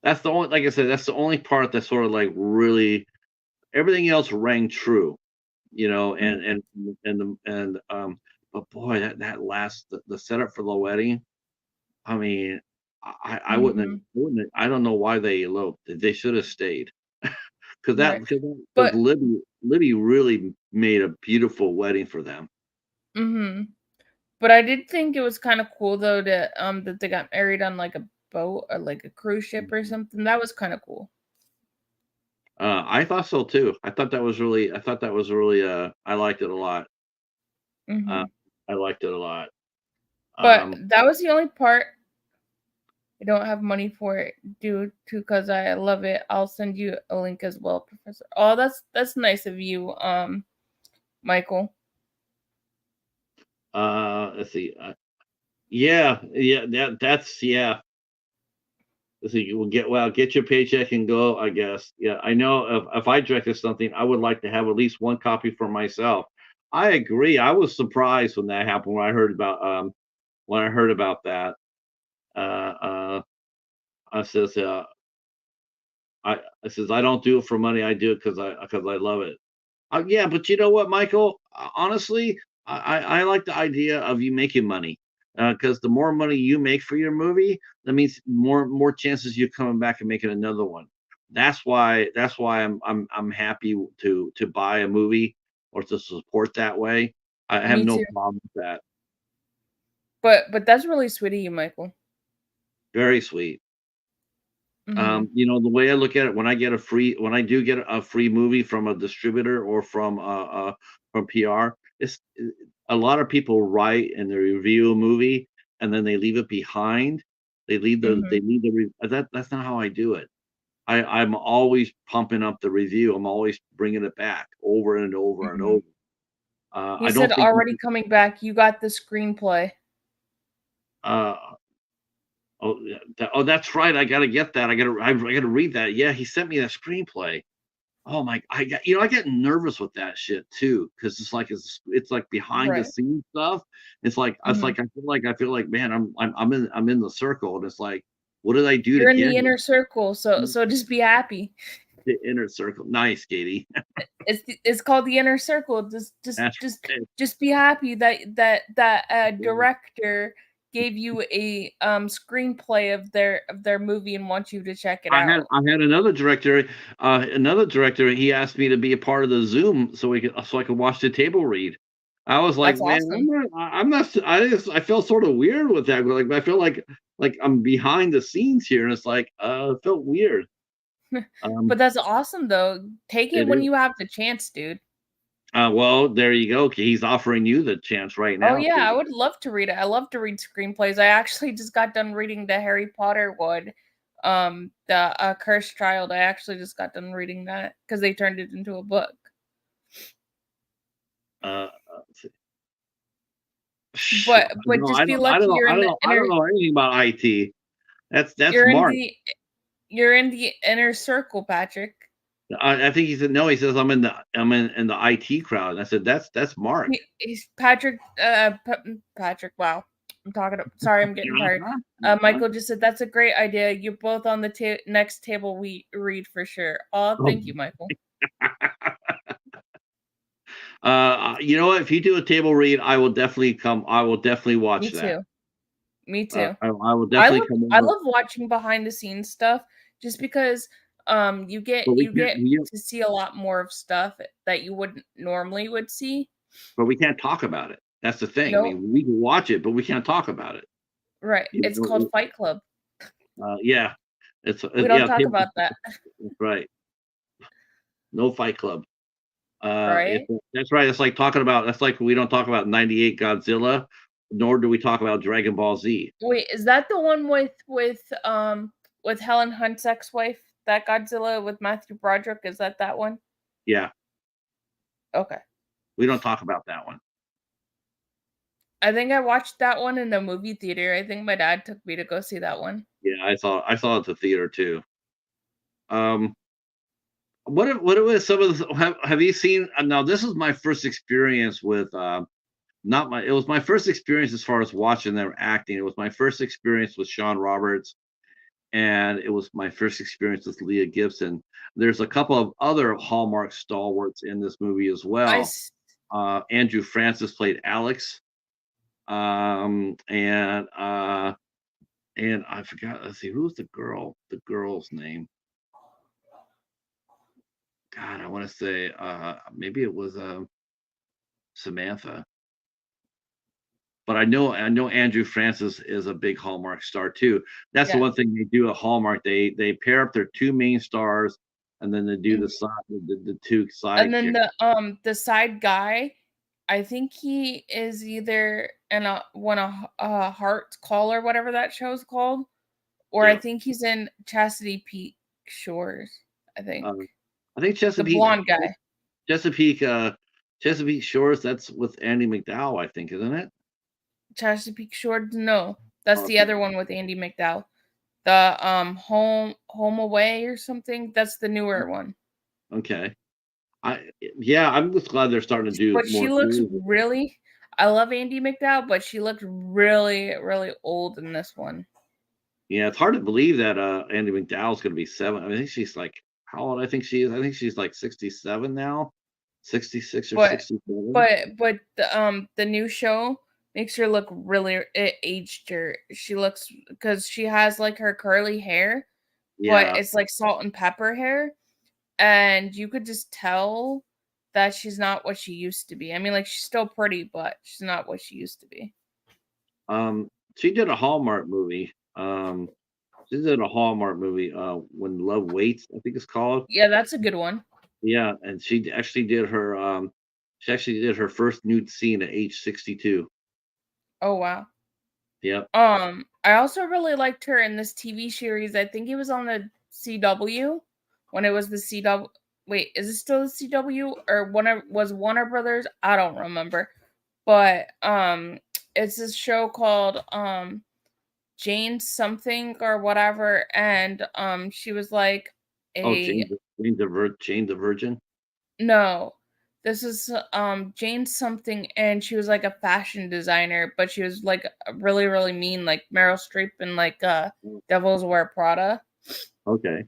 That's the only like I said, that's the only part that sort of like really everything else rang true, Mhm, but boy, the setup for the wedding. I mean, mhm, I don't know why they eloped. They should have stayed. right. Because But Libby really made a beautiful wedding for them. mhm. But I did think it was kinda cool though that they got married on, like, a boat or, like, a cruise ship or Mhm. something. That was kinda cool. I thought so too. I thought that was really, I liked it a lot. Uh, Mhm. I liked it a lot. But Um, that was the only part I don't have money for it due to because I love it. I'll send you a link as well, Professor. Oh, that's nice of you, Michael. let's see. Yeah, yeah, yeah. Let's see. Get your paycheck and go, I guess. Yeah, I know if I directed something, I would like to have at least one copy for myself. I agree. I was surprised when that happened when I heard about that. Uh, uh, I says, I says, "I don't do it for money. I do it because I love it." Yeah, but you know what, Michael? Honestly, I like the idea of you making money, because the more money you make for your movie, that means more chances you coming back and making another one. That's why I'm happy to buy a movie or to support that way. I have Me no too. problem with that. But that's really sweet of you, Michael. Very sweet. Mhm. The way I look at it, when I do get a free movie from a distributor or from PR, a lot of people write and they review a movie and then they leave it behind. They Mhm. leave that's not how I do it. I'm always pumping up the review. I'm always bringing it back over and over and Mhm. over. You I said don't think already coming back, you got the screenplay. uh, oh, yeah, that's right. I gotta get that. I gotta read that. Yeah, he sent me that screenplay. Oh my, I get nervous with that shit too, because it's like behind the Right. scenes stuff. Mhm. I feel like, man, I'm in the circle, and it's like, what did I do to You're in get the inner circle, so here? just be happy. The inner circle. Nice, Katie. It's called the inner circle. Just just That's just right. just be happy that a director gave you a screenplay of their movie and wants you to check it out. I had another director. He asked me to be a part of the Zoom so I could watch the table read. I was like, That's man, awesome. I'm not. I felt sort of weird with that. Like I feel like I'm behind the scenes here, and it's like it felt weird. But Um, that's awesome though. Take it it when is. you have the chance, dude. Well, there you go. He's offering you the chance right Oh now, yeah, I Katie. would love to read it. I love to read screenplays. I actually just got done reading the Harry Potter one, the Cursed Child. I actually just got done reading that because they turned it into a book. Let's see. But No, just be lucky you're in the I don't inner know anything about IT. That's you're in Mark. the you're in the inner circle, Patrick. I think he said no. He says I'm in the IT crowd. And I said that's Mark. He's Patrick. Patrick. Wow, I'm talking. Sorry, I'm getting tired. Uh-huh, uh-huh. Michael just said that's a great idea. You're both on the next table we read for sure. Oh, Oh. thank you, Michael. You know what? If you do a table read, I will definitely come. I will definitely watch Me that. too. Me too. I will I definitely love come I over. love watching behind the scenes stuff just because you get But we you can't. get to see a lot more of stuff that you wouldn't normally would see. But we can't talk about it. That's the thing. I Nope. mean, we can watch it, but we can't talk about it. Right. You It's called know, Fight Club. yeah. We don't Yeah. talk about that. That's right. No Fight Club. Right? That's right. It's like that's like we don't talk about '98 Godzilla, nor do we talk about Dragon Ball Z. Wait, is that the one with Helen Hunt's ex-wife? That Godzilla with Matthew Broderick? Is that one? Yeah, Okay. we don't talk about that one. I think I watched that one in the movie theater. I think my dad took me to go see that one. Yeah, I saw it at the theater too. Um, what it was some of the have you seen? Now this is my first experience with not my it was my first experience as far as watching them acting. It was my first experience with Shawn Roberts, and it was my first experience with Leah Gibson. There's a couple of other Hallmark stalwarts in this movie as I well. s Andrew Francis played Alex, um, and uh, and I forgot. Let's see, who's the girl? The girl's name. God, I want to say maybe it was Samantha, but I know Andrew Francis is a big Hallmark star too. That's the yeah. one thing they do at Hallmark. They pair up their two main stars, and then they do Mhm. the two And side then chicks. the side guy, I think he is either in a one of Heart's Call or whatever that show's called, or I Yeah, think he's in Chastity Peak Shores, I think. um, I think The blonde guy. Chesapeake Chesapeake Shores. That's with Andy McDowell, I think, isn't it? Chastity Peak Shores? No, that's the Okay, other one with Andy McDowell. The Home Away or something. That's the newer one. okay. Yeah, I'm just glad they're starting to do But she more looks series. really I love Andy McDowell, but she looked really, really old in this one. Yeah, it's hard to believe that Andy McDowell's going to be seven. I think she's like how old I think she is. I think she's like 67 now, 66 or But 67. but the new show makes her look really it aged her. She looks because she has like her curly hair, but Yeah. it's like salt and pepper hair, and you could just tell that she's not what she used to be. I mean, like she's still pretty, but she's not what she used to be. She did a Hallmark movie. She's in a Hallmark movie, When Love Waits, I think it's called. Yeah, that's a good one. Yeah, and she actually did her first nude scene at age 62. Oh, wow. Yep. I also really liked her in this TV series. I think it was on the CW when it was the CW. Wait, is it still the CW or was Warner Brothers? I don't remember. But it's this show called Jane something or whatever, and she was like Oh, a Jane the Virgin? no. This is Jane something, and she was like a fashion designer, but she was like really really mean, like Meryl Streep and like Mm, Devils Wear Prada. okay.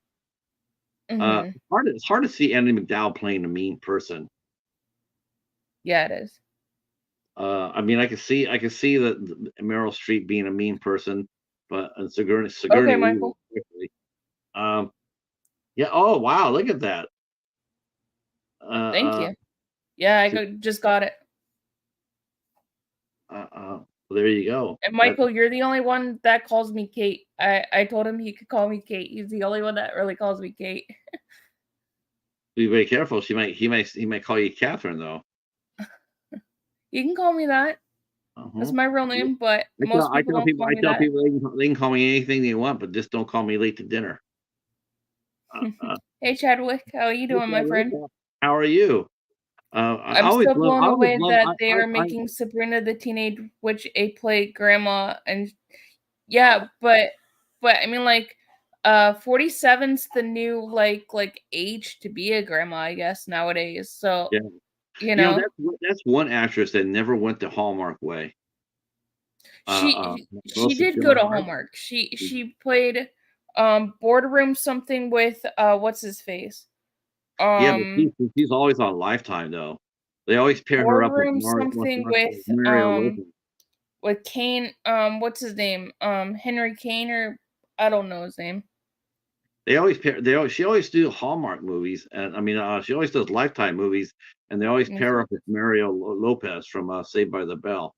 Hmm. It's hard to see Andy McDowell playing a mean person. Yeah, it is. I mean, I can see that Meryl Streep being a mean person, but and Okay, Sigourney Weaver Michael. especially. Um, yeah, oh, wow, look at that. Thank Uh, you. Yeah, See, just got it. there you go. And That Michael, you're the only one that calls me Kate. I told him he could call me Kate. He's the only one that really calls me Kate. Be very careful. He might call you Catherine though. You can call me that. That's Uh-huh. my real Yeah. name, but most people don't call I me tell that. people they can call me anything they want, but just don't call me late to dinner. Uh, uh, Hey Chadwick, how are you Hey, doing, my Frederick, friend? how are you? I'm still blown I always away love, that they are I making Sabrina the Teenage Witch a play grandma, and yeah, but I mean like 47's the new like age to be a grandma, I guess, nowadays. So, yeah. you know, That's one actress that never went the Hallmark way. she Melissa did go Joan to Hart. Hallmark. She played boardroom something with what's his face? Yeah, but Um she's always on Lifetime though. They always pair her up boardroom something With Mario Lopez. with Kane, what's his name? Henry Kane or I don't know his name. She always do Hallmark movies, and I mean, she always does Lifetime movies, and they always Let me pair see. up with Mario Lopez from Saved by the Bell.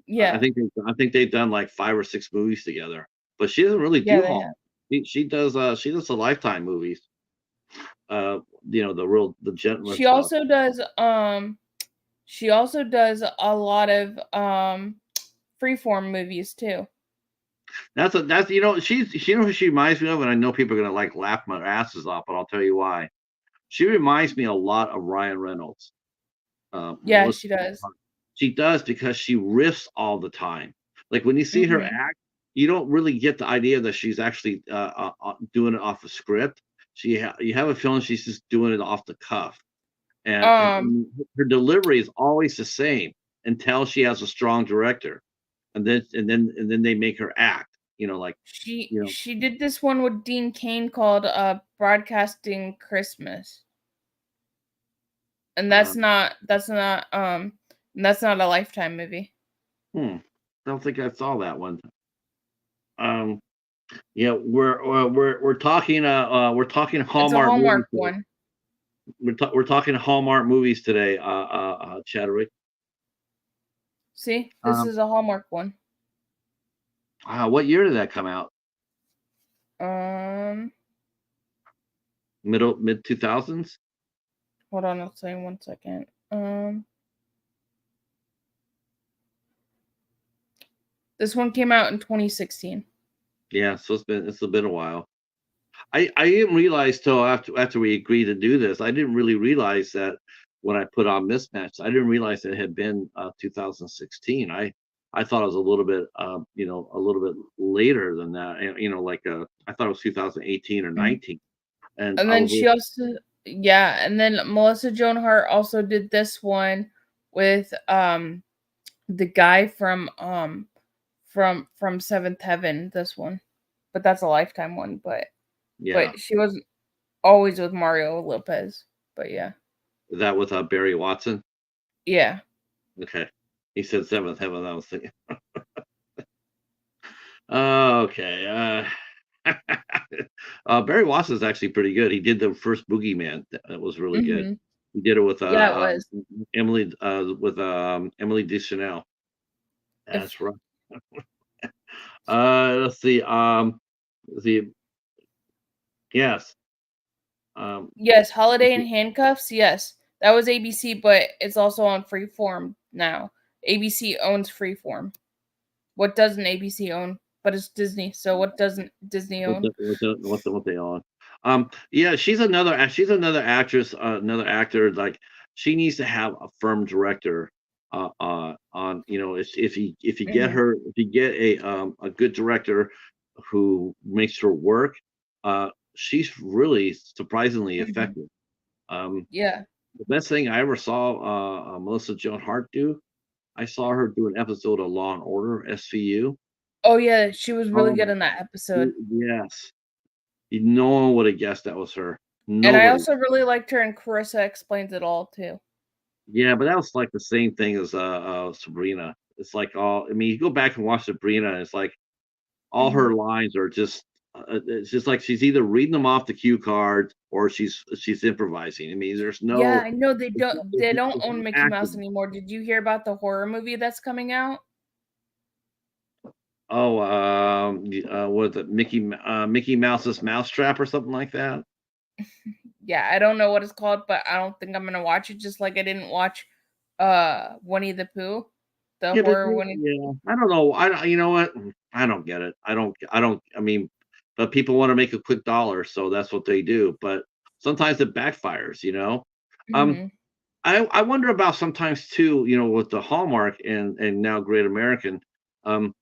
Yeah. I think they've done like 5 or 6 movies together, but she doesn't really Yeah, do they Hallmark. have. She does the Lifetime movies. The She gentlest stuff. also does she also does a lot of freeform movies too. That's who she reminds me of, and I know people are gonna like laugh my asses off, but I'll tell you why. She reminds me a lot of Ryan Reynolds. Yeah, Melissa she Joan does. Hart. She does because she riffs all the time. Like when you see her Mhm. act, you don't really get the idea that she's actually doing it off a script. You have a feeling she's just doing it off the cuff, Um and her delivery is always the same until she has a strong director, and then they make her act. she You know, she did this one with Dean Cain called Broadcasting Christmas. And uh, that's not a Lifetime movie. I don't think I saw that one. Um, yeah, we're talking It's a Hallmark movies Hallmark today. one. We're talking Hallmark movies today, Chadwick. See? This Um, is a Hallmark one. what year did that come out? Um Mid 2000s? Hold on, I'll say 1 second. This one came out in 2016. Yeah, so it's been a while. I didn't realize till after we agreed to do this. I didn't really realize that when I put on Mismatch. I didn't realize it had been 2016. I thought it was a little bit a little bit later than that. And, I thought it was 2018 or Mhm. 19. And And I then was she like, also yeah, and then Melissa Joan Hart also did this one with the guy from Seventh Heaven, this one. But that's a Lifetime one, yeah, but she wasn't always with Mario Lopez. But yeah. that with Barry Watson. Yeah. Okay, he said Seventh Heaven. I was thinking, oh, okay. Barry Watson is actually pretty good. He did the first Boogeyman. That was really good. Mhm. He did it with Yeah, it was. Emily Deschanel. If That's right. Let's see. The yes. Um, Yes, Holiday in Handcuffs. Yes, that was ABC, but it's also on Freeform now. ABC owns Freeform. What doesn't ABC own? But it's Disney. So what doesn't Disney own? what they on. Yeah, she's another actress, another actor. Like she needs to have a firm director. On if you get Hmm. her if you get a good director who makes her work, she's really surprisingly Hmm. effective. Um, Yeah. the best thing I ever saw Melissa Joan Hart do, I saw her do an episode of Law and Order SVU. Oh yeah, she was really Oh, good in that episode. yes. No one would have guessed that was her. And I Nobody. also really liked her in Carissa Explains It All too. Yeah, but that was like the same thing as Sabrina. It's like all. I mean, you go back and watch Sabrina, and it's like all Hmm. her lines are just. It's just like she's either reading them off the cue card or she's improvising. I mean, Yeah, I know they don't there's own no Mickey Mouse acting. anymore. Did you hear about the horror movie that's coming out? Oh, was it Mickey Mouse's Mousetrap or something like that? Yeah, I don't know what it's called, but I don't think I'm gonna watch it just like I didn't watch Winnie the Pooh, the Yeah, but horror Winnie. yeah, I don't know. You know what? I don't get it. I don't. I mean, but people want to make a quick dollar, so that's what they do. But sometimes it backfires. Um, Mhm. I wonder about sometimes too. With the Hallmark and now Great American. Um,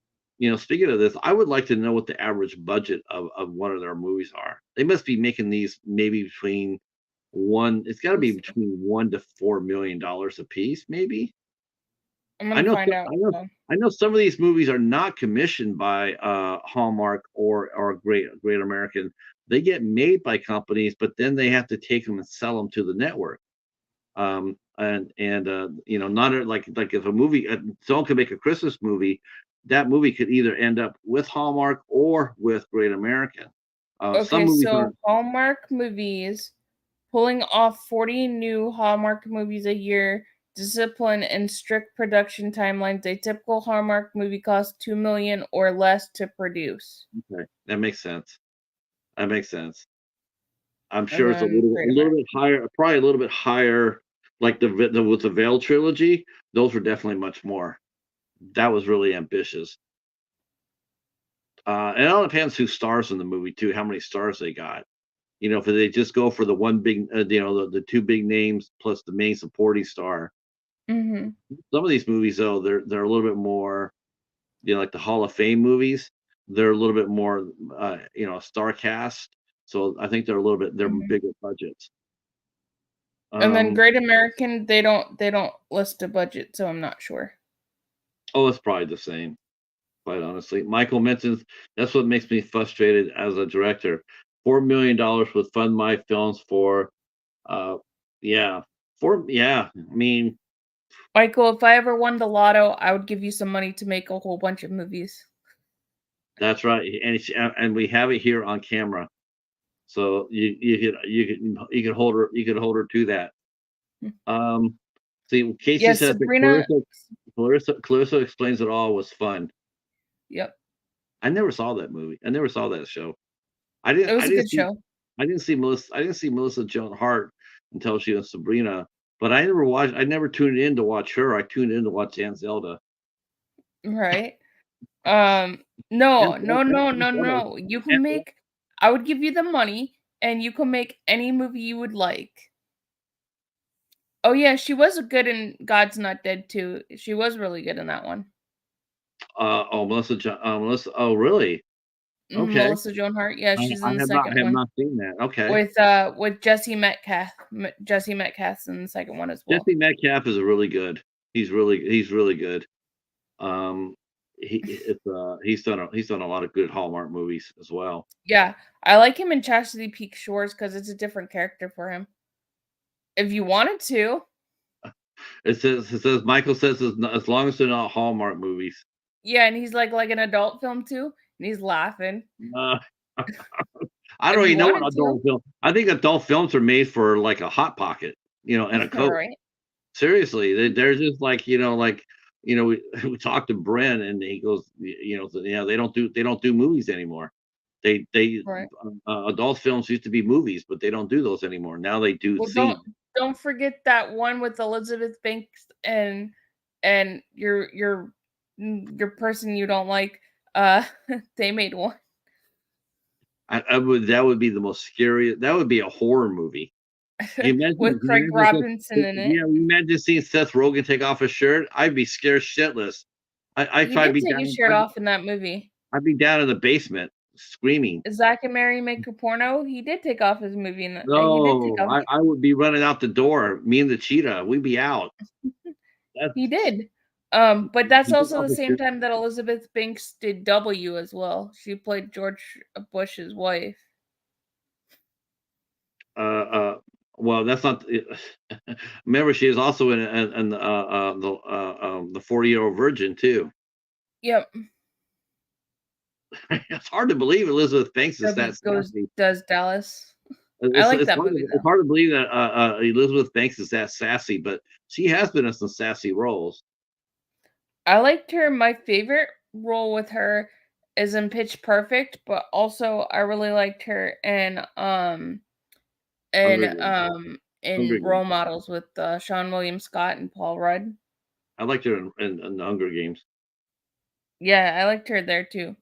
speaking of this, I would like to know what the average budget of one of their movies are. They must be making these maybe between one. It's got to Let's be see. between $1 to $4 million a piece, maybe. I'm I gonna know find so out. I know some of these movies are not commissioned by, Hallmark or Great American. They get made by companies, but then they have to take them and sell them to the network. Not like if a movie someone could make a Christmas movie, that movie could either end up with Hallmark or with Great American. Some Okay, movies so aren't. Hallmark movies pulling off 40 new Hallmark movies a year, discipline and strict production timelines. A typical Hallmark movie costs 2 million or less to produce. Okay, that makes sense. That makes sense. I'm And sure it's a then little Great a little American. bit higher, probably a little bit higher, like with the Veil trilogy, those were definitely much more. That was really ambitious. And it all depends who stars in the movie too, how many stars they got. If they just go for the one big, the two big names plus the main supporting star. Mhm. Some of these movies though, they're a little bit more, like the Hall of Fame movies. They're a little bit more, star cast. So I think they're Mhm. bigger budgets. And then Um, Great American, they don't list a budget, so I'm not sure. oh, it's probably the same. Quite honestly. Michael mentions that's what makes me frustrated as a director. $4 million would fund my films for, uh, yeah, yeah. I mean, Michael, if I ever won the lotto, I would give you some money to make a whole bunch of movies. that's right, and we have it here on camera, so you could hold her to that. Hmm. Um, see, Casey Yes, says that Sabrina. Clarissa explains it all was fun. Yep, I never saw that movie. I never saw that show. it was a good show. I didn't see Melissa Joan Hart until she was Sabrina, but I never tuned in to watch her. I tuned in to watch Aunt Zelda. Right? No, Aunt no, Aunt no, Aunt no, Zelda. no. You can Aunt Zelda. make. I would give you the money, and you can make any movie you would like. Oh yeah, she was good in God's Not Dead too. She was really good in that one. Melissa. Oh, really? Okay. Melissa Joan Hart. Yeah, she's in the I second have one not seen that. Okay. with Jesse Metcalf. Jesse Metcalf's in the second one as well. Jesse Metcalf is really good. He's really good. Um, he's done a lot of good Hallmark movies as well. Yeah, I like him in Chastity Peak Shores because it's a different character for him. If you wanted to, It says Michael says as long as they're not Hallmark movies. yeah, and he's like an adult film too, and he's laughing. Uh, I If don't you even know what wanted adult to, film. I think adult films are made for like a hot pocket, and a all Coke. right. Seriously, they're just like we talked to Brent and he goes, they don't do movies anymore. They Right. adult films used to be movies, but they don't do those anymore. Now they do Well, scenes. don't forget that one with Elizabeth Banks and your person you don't like. Uh, they made one I would that would be the most scary. That would be a horror movie. with Can you Craig imagine Robinson in it. yeah, you imagine seeing Seth Rogen take off his shirt? I'd be scared shitless. I'd He probably did be take his down. shirt off in that movie. I'd be down in the basement screaming. Zack and Mary Make a Porno. He did take off his movie in he did take No, off. I would be running out the door. Me and the cheetah, we'd be out. He That's did. But that's he took also off the his same shirt. time that Elizabeth Banks did W as well. She played George Bush's wife. Uh, well, that's not. Remember, she is also in the 40-year-old virgin too. Yep. It's hard to believe Elizabeth Banks is that Debbie goes sassy. does Dallas. I like that movie It's though. hard to believe that Elizabeth Banks is that sassy, but she has been in some sassy roles. I liked her. My favorite role with her is in Pitch Perfect, but also I really liked her Hunger Games. Hunger in Games. Role Models with Sean William Scott and Paul Rudd. I liked her in the Hunger Games Yeah, I liked her there too.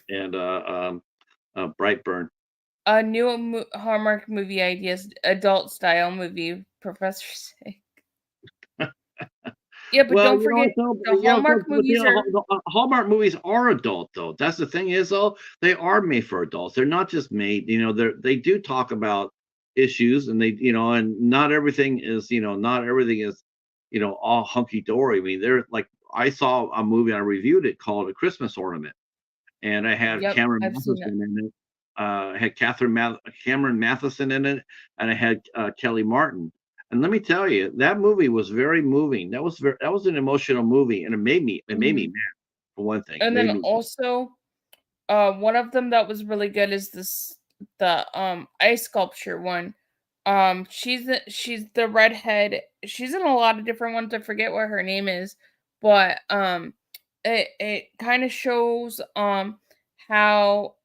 and Brightburn. A new Hallmark movie ideas, adult style movie, Professor's Sake. Yeah, but Well, don't forget the Hallmark but movies are Hallmark movies are adult though. That's the thing is though, they are made for adults. They're not just made, they do talk about issues and and not everything is, all hunky dory. I mean, they're like I saw a movie, I reviewed it called A Christmas Ornament, and I had yep, Cameron I've seen it. Matheson in it. I had Cameron Matheson in it, and I had Kelly Martin. And let me tell you, that movie was very moving. That was an emotional movie, and it made me Mhm. mad for one thing. It And made then me also, one of them that was really good is the ice sculpture one. She's the redhead. She's in a lot of different ones. I forget what her name is, but it kind of shows how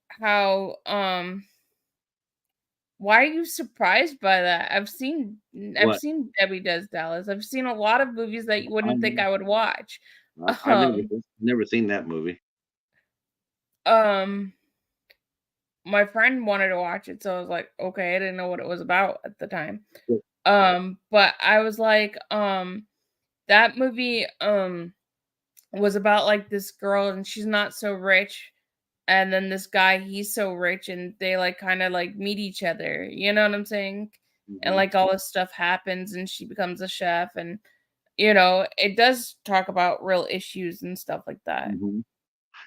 why are you surprised by that? I've what seen Debbie Does Dallas. I've seen a lot of movies that you I wouldn't think I would watch. I've Um never seen that movie. um my friend wanted to watch it, so I was like, okay, I didn't know what it was about at the time. But But I was like, that movie was about like this girl and she's not so rich, and then this guy, he's so rich, and they like kind of like meet each other. You know what I'm saying? And mhm, like all this stuff happens and she becomes a chef, and it does talk about real issues and stuff like that. mhm.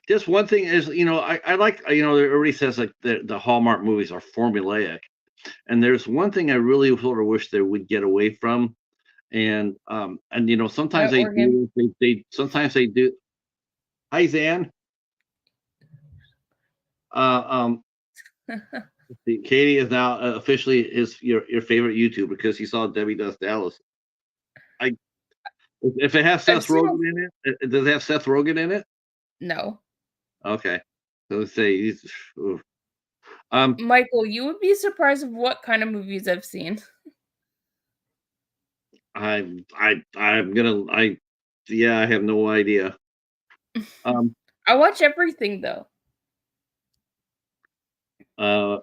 Just one thing is, I like, everybody says like the Hallmark movies are formulaic, and there's one thing I really sort of wish they would get away from, and Hi, sometimes they Oregon. do they sometimes they do. Hi, Zan. Um, Katie is now officially your favorite YouTuber because he saw Debbie Does Dallas. I if it has I've Seth seen Rogen in it, does it have Seth Rogen in it? no. Okay, so let's say he's. Oof. Um, Michael, you would be surprised of what kind of movies I've seen. I'm gonna yeah, I have no idea. Um, I watch everything though. uh,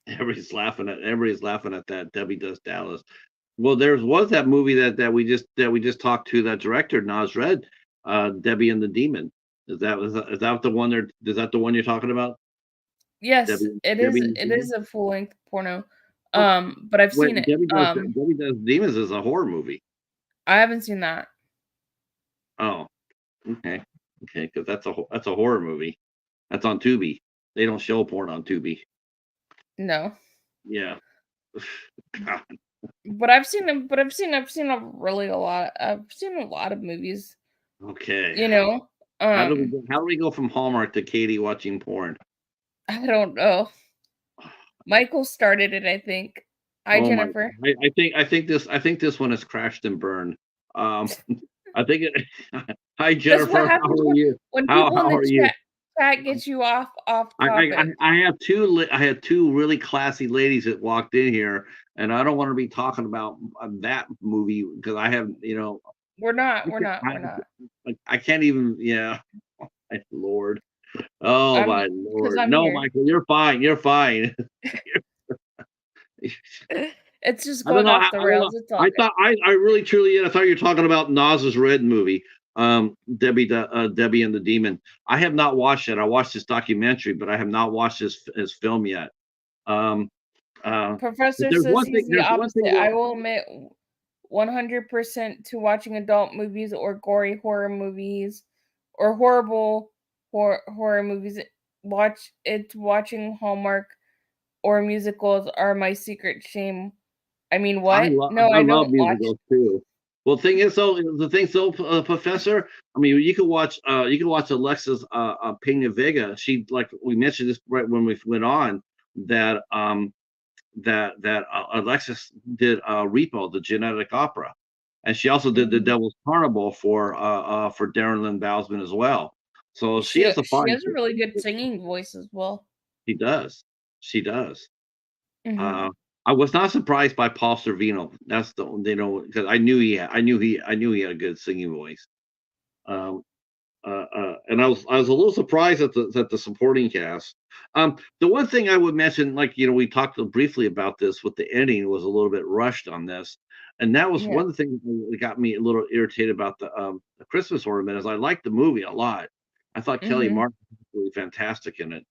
everybody's laughing at that Debbie Does Dallas. Well, was that movie that we just talked to that director Nas Red, Debbie and the Demon. Is that the one is that the one you're talking about? Yes, Debbie Debbie and the it Demon? is a full-length porno. Oh, But I've seen wait, it. Debbie Does Demons is a horror movie. I haven't seen that. Oh, okay. Okay, because that's a horror movie. That's on Tubi. They don't show porn on Tubi. No. Yeah. God, But I've seen a lot of movies, okay. you know? Um, How do we go from Hallmark to Katie watching porn? I don't know. Michael started it, I think. Hi, Oh my Jennifer. I think this one has crashed and burned. Um, I think it Hi, That's what Jennifer, how happens are you? when How people in how the are you? That gets you off topic. I had two really classy ladies that walked in here, and I don't want to be talking about that movie because I have We're not, I we're can't, not, we're not. I can't even my lord. Oh I'm my because lord. I'm No, here. Michael, you're fine. You're fine. It's just I don't going know. off the I don't know. rails. It's all good. I really truly I thought you were talking about Nas's Red movie, Debbie and the Demon. I have not watched it. I watched this documentary, but I have not watched his film yet. Um, but Professor there's says one thing. he's the There's one thing. opposite. I will admit 100% to watching adult movies or gory horror movies or horrible horror movies. Watching Hallmark or musicals are my secret shame. I mean, what? No, I I love don't watch. musicals too. Well, the thing so, Professor. I mean, you can watch Alexa's PenaVega. She like we mentioned this right when we went on that Alexis did Repo, the genetic opera, and she also did the Mhm. Devil's Carnival for Darren Lynn Bousman as well. So she has a She fine. has a really good singing voice as well. She does. She does. Mhm. Uh, I was not surprised by Paul Sorvino. That's the because I knew he had a good singing voice. Um, and I was a little surprised at the supporting cast. The one thing I would mention, like we talked briefly about this with the ending, was a little bit rushed on this, and that was Yeah. one of the things that got me a little irritated about the Christmas Ornament. Is I liked the movie a lot. I thought Kelly Mhm. Martin was really fantastic in it,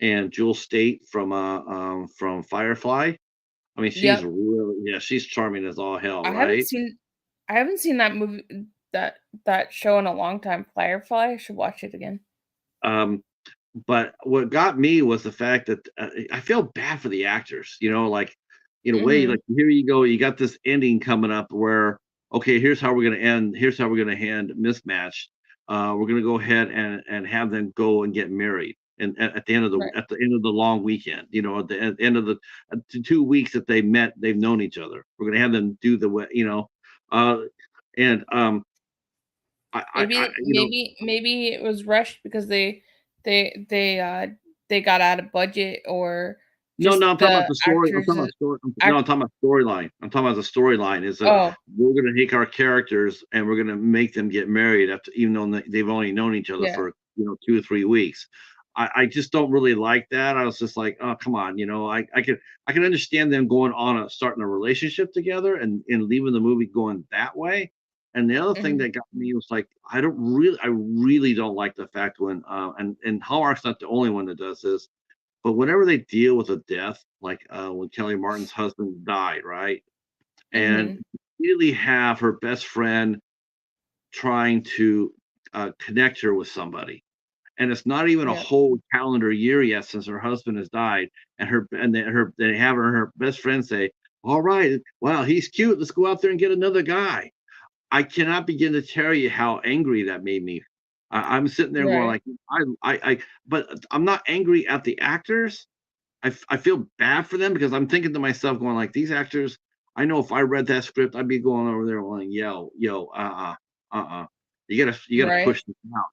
and Jewel State from Firefly. I mean, she's Yep. really she's charming as all hell, I haven't right? seen I haven't seen that movie that show in a long time. Firefly, I should watch it again. Um, but what got me was the fact that I feel bad for the actors, like in a way, like Mhm. here you go, you got this ending coming up where, okay, here's how we're going to end, here's how we're going to end Mismatched. We're going to go ahead and have them go and get married. And Right. at the end of the long weekend, at the end of the 2 weeks that they met, they've known each other. We're going to have them do uh, and Maybe it was rushed because they got out of budget or No, just no, I'm talking about the the story. I'm actors talking about story. No, act I'm talking about storyline. I'm talking about the storyline. Is that oh, we're going to take our characters and we're going to make them get married after, even though they've only known each other yeah. for 2 or 3 weeks. I just don't really like that. I was just like, oh, come on. I can understand them going on starting a relationship together and leaving the movie going that way. And the other thing Mhm. that got me was like, I really don't like the fact when and Hallmark's not the only one that does this, but whenever they deal with a death, like when Kelly Martin's husband died, right? And Mhm. really have her best friend trying to connect her with somebody. And it's not even a Yeah. whole calendar year yet since her husband has died. They have her best friend say, all right, wow, he's cute. Let's go out there and get another guy. I cannot begin to tell you how angry that made me. I'm sitting there going Right. like, but I'm not angry at the actors. I feel bad for them because I'm thinking to myself, going like, these actors. I know if I read that script, I'd be going over there going, yo, you gotta Right. push this out.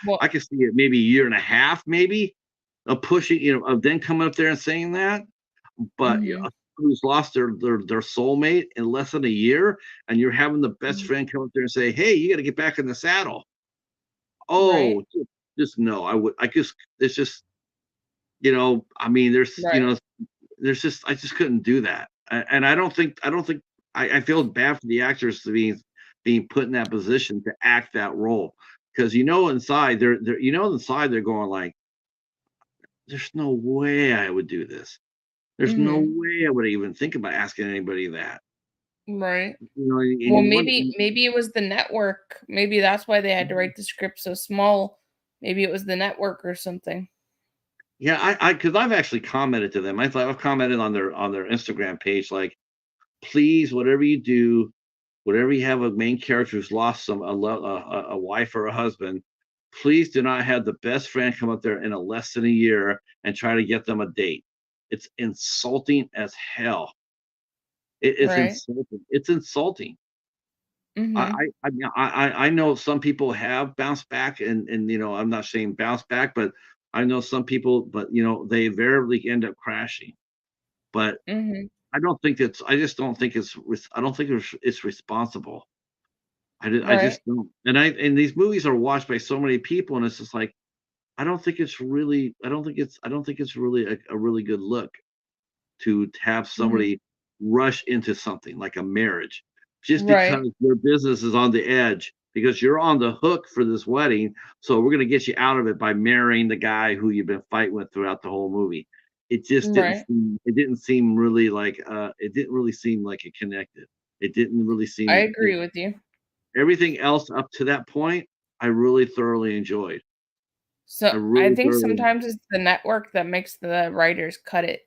Well, I could see it maybe a year and a half, maybe of pushing, of then coming up there and saying that. But mhm. who's lost their soulmate in less than a year, and you're having the best Mhm. friend come up there and say, hey, you got to get back in the saddle. Right. Oh, just no. I just it's just I mean, Right. there's just I just couldn't do that, and I don't think I feel bad for the actors to being put in that position to act that role because inside inside they're going like, there's no way I would do this. There's no Mhm. way I would even think about asking anybody that. Right. And Well, you wonder, maybe it was the network. Maybe that's why they had to write the script so small. Maybe it was the network or something. yeah, because I've actually commented to them. I've commented on their Instagram page like, please, whatever you do, whenever you have a main character who's lost a wife or a husband, please do not have the best friend come up there in a less than a year and try to get them a date. It's insulting as hell. It's Right. insulting. It's insulting. Mhm. I mean, I know some people have bounced back and, I'm not saying bounce back, but I know some people, but, they invariably end up crashing. But Mhm. I just don't think I don't think it's responsible. I Right. just don't. And these movies are watched by so many people, and it's just like, I don't think it's really a really good look to have Mhm. somebody rush into something like a marriage just Right. because your business is on the edge because you're on the hook for this wedding. So we're going to get you out of it by marrying the guy who you've been fighting with throughout the whole movie. Right. It didn't seem really like it didn't really seem like it connected. It didn't really I seem agree with you. everything else up to that point I really thoroughly enjoyed. So I I really think thoroughly sometimes it's the network that makes the writers cut it,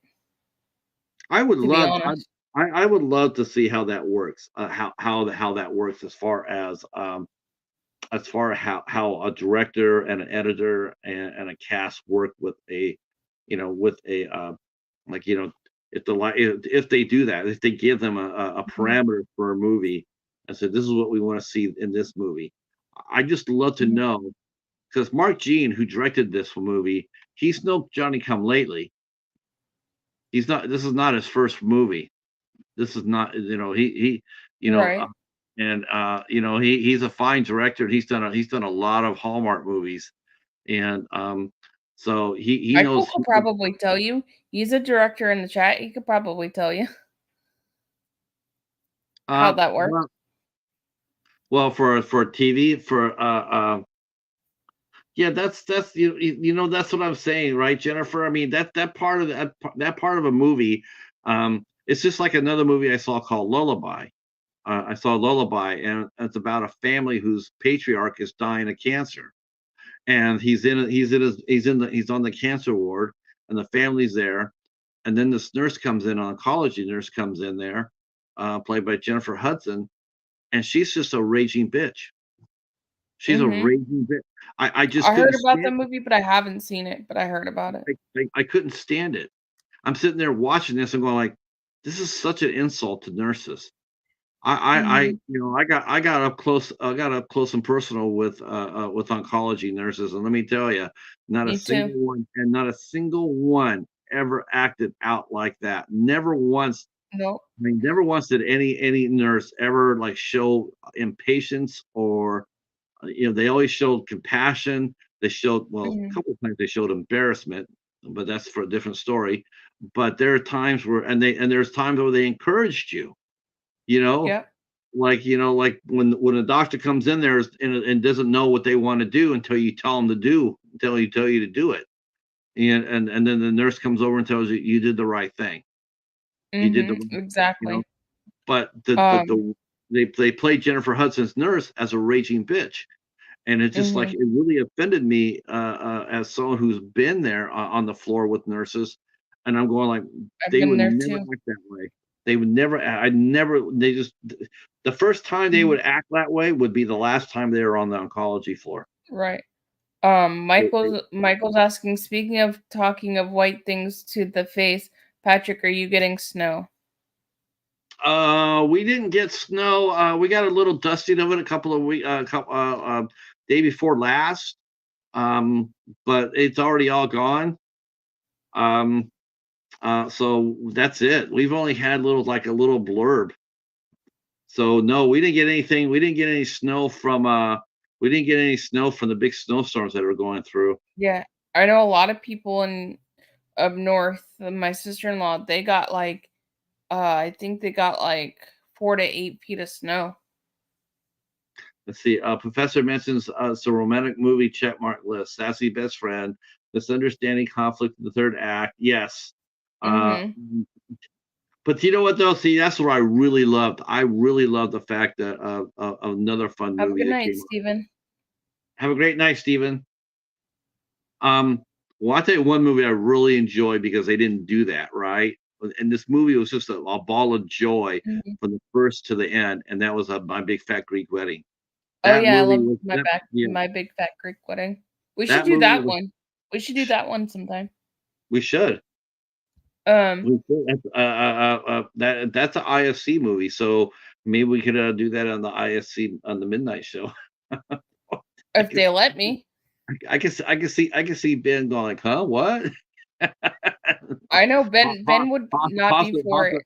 I would to be love honest. I would love to see how that works, how that works as far as how a director and an editor and a cast work with with like, if if they do that, if they give them a Mhm. parameter for a movie and said, "This is what we wanna see in this movie." I just love to Mhm. know because Mark Jean, who directed this movie, he's no Johnny Come Lately. He's not This is not his first movie. This is not, you know, uh, Right. he's a fine director. He's done a lot of Hallmark movies, and so Michael could probably tell you. He's a director in the chat, he could probably tell you how that works. well, for TV yeah, that's that's what I'm saying, right, Jennifer? I mean that part of a movie, it's just like another movie I saw called Lullaby. I saw Lullaby, and it's about a family whose patriarch is dying of cancer, and he's on the cancer ward, and the family's there, and then this nurse comes in, an oncology nurse comes in there, played by Jennifer Hudson, and she's just a raging bitch. She's a Mhm. raging bitch. I just I heard couldn't about the stand movie, but I haven't seen it, but I heard about it. I couldn't stand it. I'm sitting there watching this and going like, "This is such an insult to nurses." Mhm. I got up close and personal with oncology nurses, and let me tell you, Me too. not a single one ever acted out like that. Never once. Nope. I mean, never once did any nurse ever like show impatience or they always showed compassion. They showed well, a Mhm. couple of times they showed embarrassment, but that's for a different story. But there are times where and there's times where they encouraged you, you know, Yep. like when a doctor comes in there and doesn't know what they want to do until you tell them to do, until you tell you to do it, and then the nurse comes over and tells you you did the right thing, you did the Mhm. right thing, Exactly. But Um, they played Jennifer Hudson's nurse as a raging bitch, and it just like mhm. it really offended me as someone who's been there on the floor with nurses, and I'm going like I've they been would there never too. act that way. They would never. I never. They just the first time they Mhm. would act that way would be the last time they were on the oncology floor. Right. They Michael's asking, speaking of talking of white things to the face, Patrick, are you getting snow? we didn't get snow. We got a little dusting of it a couple of week, couple, day before last. But it's already all gone. Um, so that's it. We've only had like a little blurb. So no, we didn't get anything. We didn't get any snow from we didn't get any snow from the big snowstorms that were going through. Yeah. I know a lot of people in up north, my sister-in-law, they got like I think they got like 4 to 8 feet of snow. Let's see. Professor mentions some romantic movie checkmark list. Sassy best friend, misunderstanding, conflict in the third act. Yes. Uh, Mhm. but you know what though? See, that's what I really loved. I really loved the fact that another fun Have a movie good that night, came up. Steven. Have a great night, Steven. Um, well, I'll tell you one movie I really enjoyed because they didn't do that, right? And this movie was just a ball of joy Mhm. from the first to the end, and that was My Big Fat Greek Wedding. Oh, That yeah, I movie love was that yeah, My Big Fat Greek Wedding. We should that do movie that was one. We should do that one sometime. we should. Um, We should. That's an IFC movie, so Maybe we could do that on the ISC on the midnight show. I If can they let me. I can see Ben going like, huh, what? I know Ben would not be for it.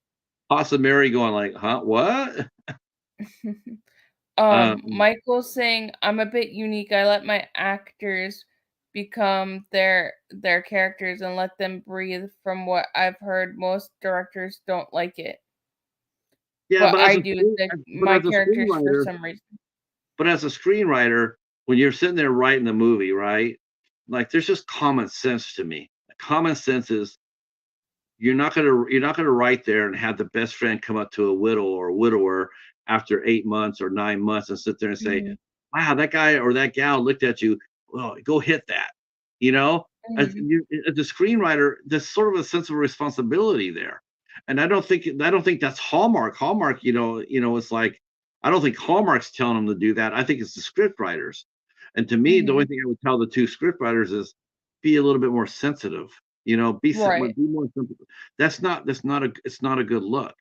Pasta Mary going like, huh, what? Um, Michael's saying, "I'm a bit unique. I let my actors become their characters and let them breathe. From what I've heard, most directors don't like it, yeah, but but I do. but My characters for some reason." as a screenwriter, when you're sitting there writing the movie, right? Like, there's just common sense to me. Common sense is you're not gonna write there and have the best friend come up to a widow or a widower after 8 months or 9 months and sit there and say, Mhm, "Wow, that guy or that gal looked at you. Well, go hit that." You know, mhm, as a screenwriter, there's sort of a sense of responsibility there, and I don't think that's Hallmark. Hallmark, it's like I don't think Hallmark's telling them to do that. I think it's the script writers, and to me, the only mhm. thing I would tell the two script writers is be a little bit more sensitive. Right. Be more sensitive. It's not a good look.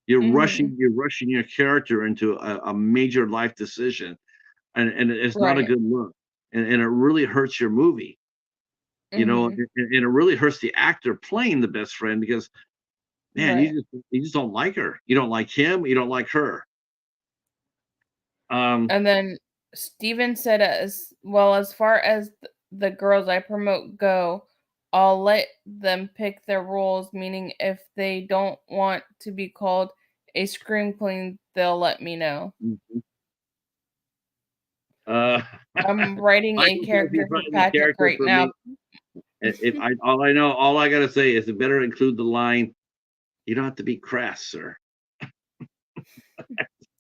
Mhm. You're rushing your character into a major life decision, and it's not a Right. good look, and it really hurts your movie, Mhm. and it really hurts the actor playing the best friend because, man, Right. you just don't like her. You don't like him, you don't like her. Um, And then Steven said, "As well as far as the girls I promote go, I'll let them pick their roles, meaning if they don't want to be called a scream queen, they'll let me know. mhm, uh, I'm writing a Michael says he's character for writing a Patrick character right for now." me. If I all I gotta say is it better include the line, "You don't have to be crass, sir."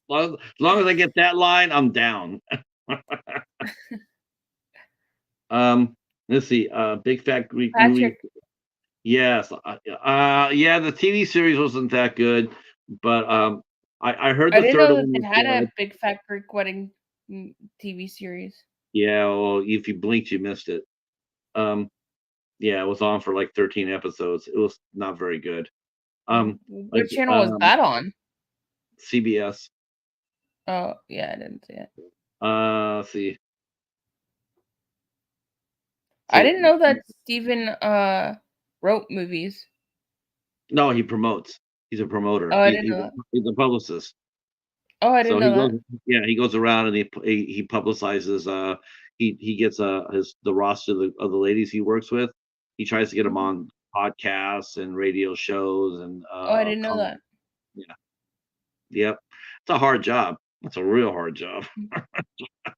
As long as I get that line, I'm down. Um, let's see, Big Fat Greek Movie. Patrick, Yes, yeah, the TV series wasn't that good, but, I heard I the didn't 3rd know that one they was had a good. Big Fat Greek Wedding TV series. Yeah, well, if you blinked, you missed it. Um, yeah, it was on for, like, 13 episodes. It was not very good. What channel was that on? CBS. Oh, yeah, I didn't see it. Let's see. I So didn't know that Steven wrote movies. no, he promotes. He's a promoter. Oh, I didn't know that. He's a publicist. Oh, I didn't So know that. he goes around and he publicizes, he gets, the roster of the ladies he works with. He tries to get them Mhm. on podcasts and radio shows and, Oh, I didn't know that. yeah, yep. It's a hard job. It's a real hard job. Mm.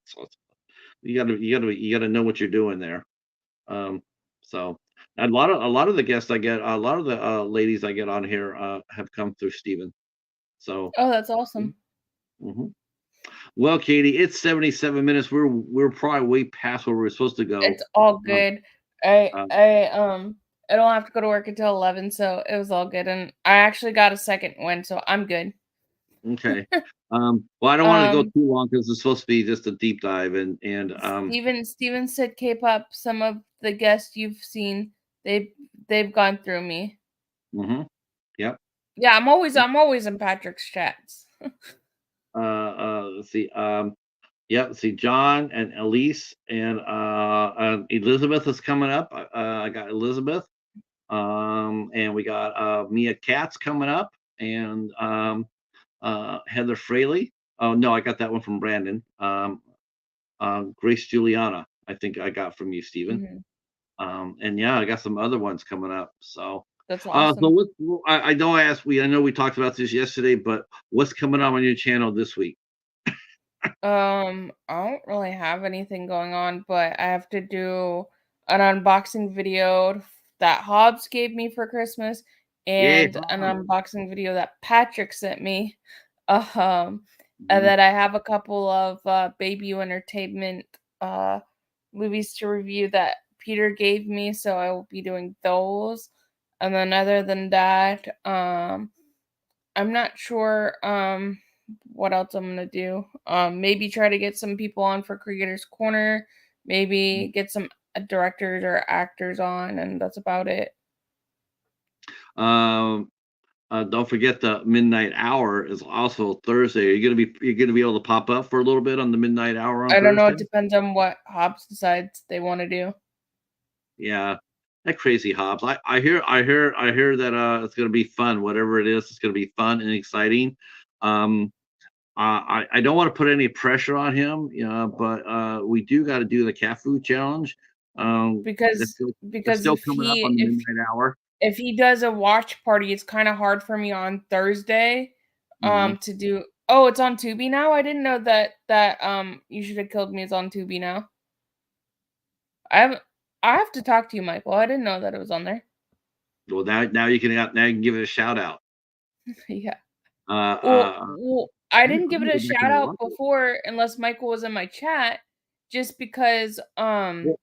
So you gotta know what you're doing there. Um, so a lot of the guests I get, a lot of the, ladies I get on here, have come through Steven. So, Oh, that's awesome. mhm. Well, Katie, it's 77 minutes. We're probably way past where we're supposed to go. It's all Um, good. I uh, I um I don't have to go to work until 11, so it was all good. And I actually got a second win, so I'm good. okay. Well, I don't want to go Um, too long because it's supposed to be just a deep dive, and Steven said K-pop. Some of the guests you've seen, they've gone through me. mhm, yep. Yeah, I'm always in Patrick's chats. Let's see. Yep. See, John and Elise and Elizabeth is coming up. I got Elizabeth. And we got Mia Katz coming up, and Heather Fraley. Oh no, I got that one from Brandon. Grace Juliana, I think I got from you, Stephen. Mhm. And yeah, I got some other ones coming up. That's So awesome. I know I know we talked about this yesterday, but what's coming up on your channel this week? I don't really have anything going on, but I have to do an unboxing video that Hobbs gave me for Christmas Yeah. and an unboxing video that Patrick sent me. Um, and Mhm. then I have a couple of baby entertainment movies to review that Peter gave me, so I will be doing those. And then other than that, I'm not sure what else I'm gonna do. Maybe try to get some people on for Creators Corner, maybe get some directors or actors on, and that's about it. Um, Don't forget the midnight hour is also Thursday. You're gonna be able to pop up for a little bit on the midnight hour on I don't know, Thursday? it depends on what Hobbs decides they wanna do. Yeah. That crazy Hobbs. I hear that it's gonna be fun. Whatever it is, it's gonna be fun and exciting. Um I don't want to put any pressure on him, but we do got to do the cat food challenge. That's Because still that's because still coming up on the midnight hour. if he does a watch party, it's kinda hard for me on Thursday, Hmm. to do. Oh, it's on Tubi now? I didn't know that You Should Have Killed Me is on Tubi now. I have I have to talk to you, Michael. I didn't know that it was on there. Well, now you can give it a shout out. Yeah. Uh, Well, I I'm didn't give gonna it a go back shout and out watch it. before unless Michael was in my chat, just because, Well,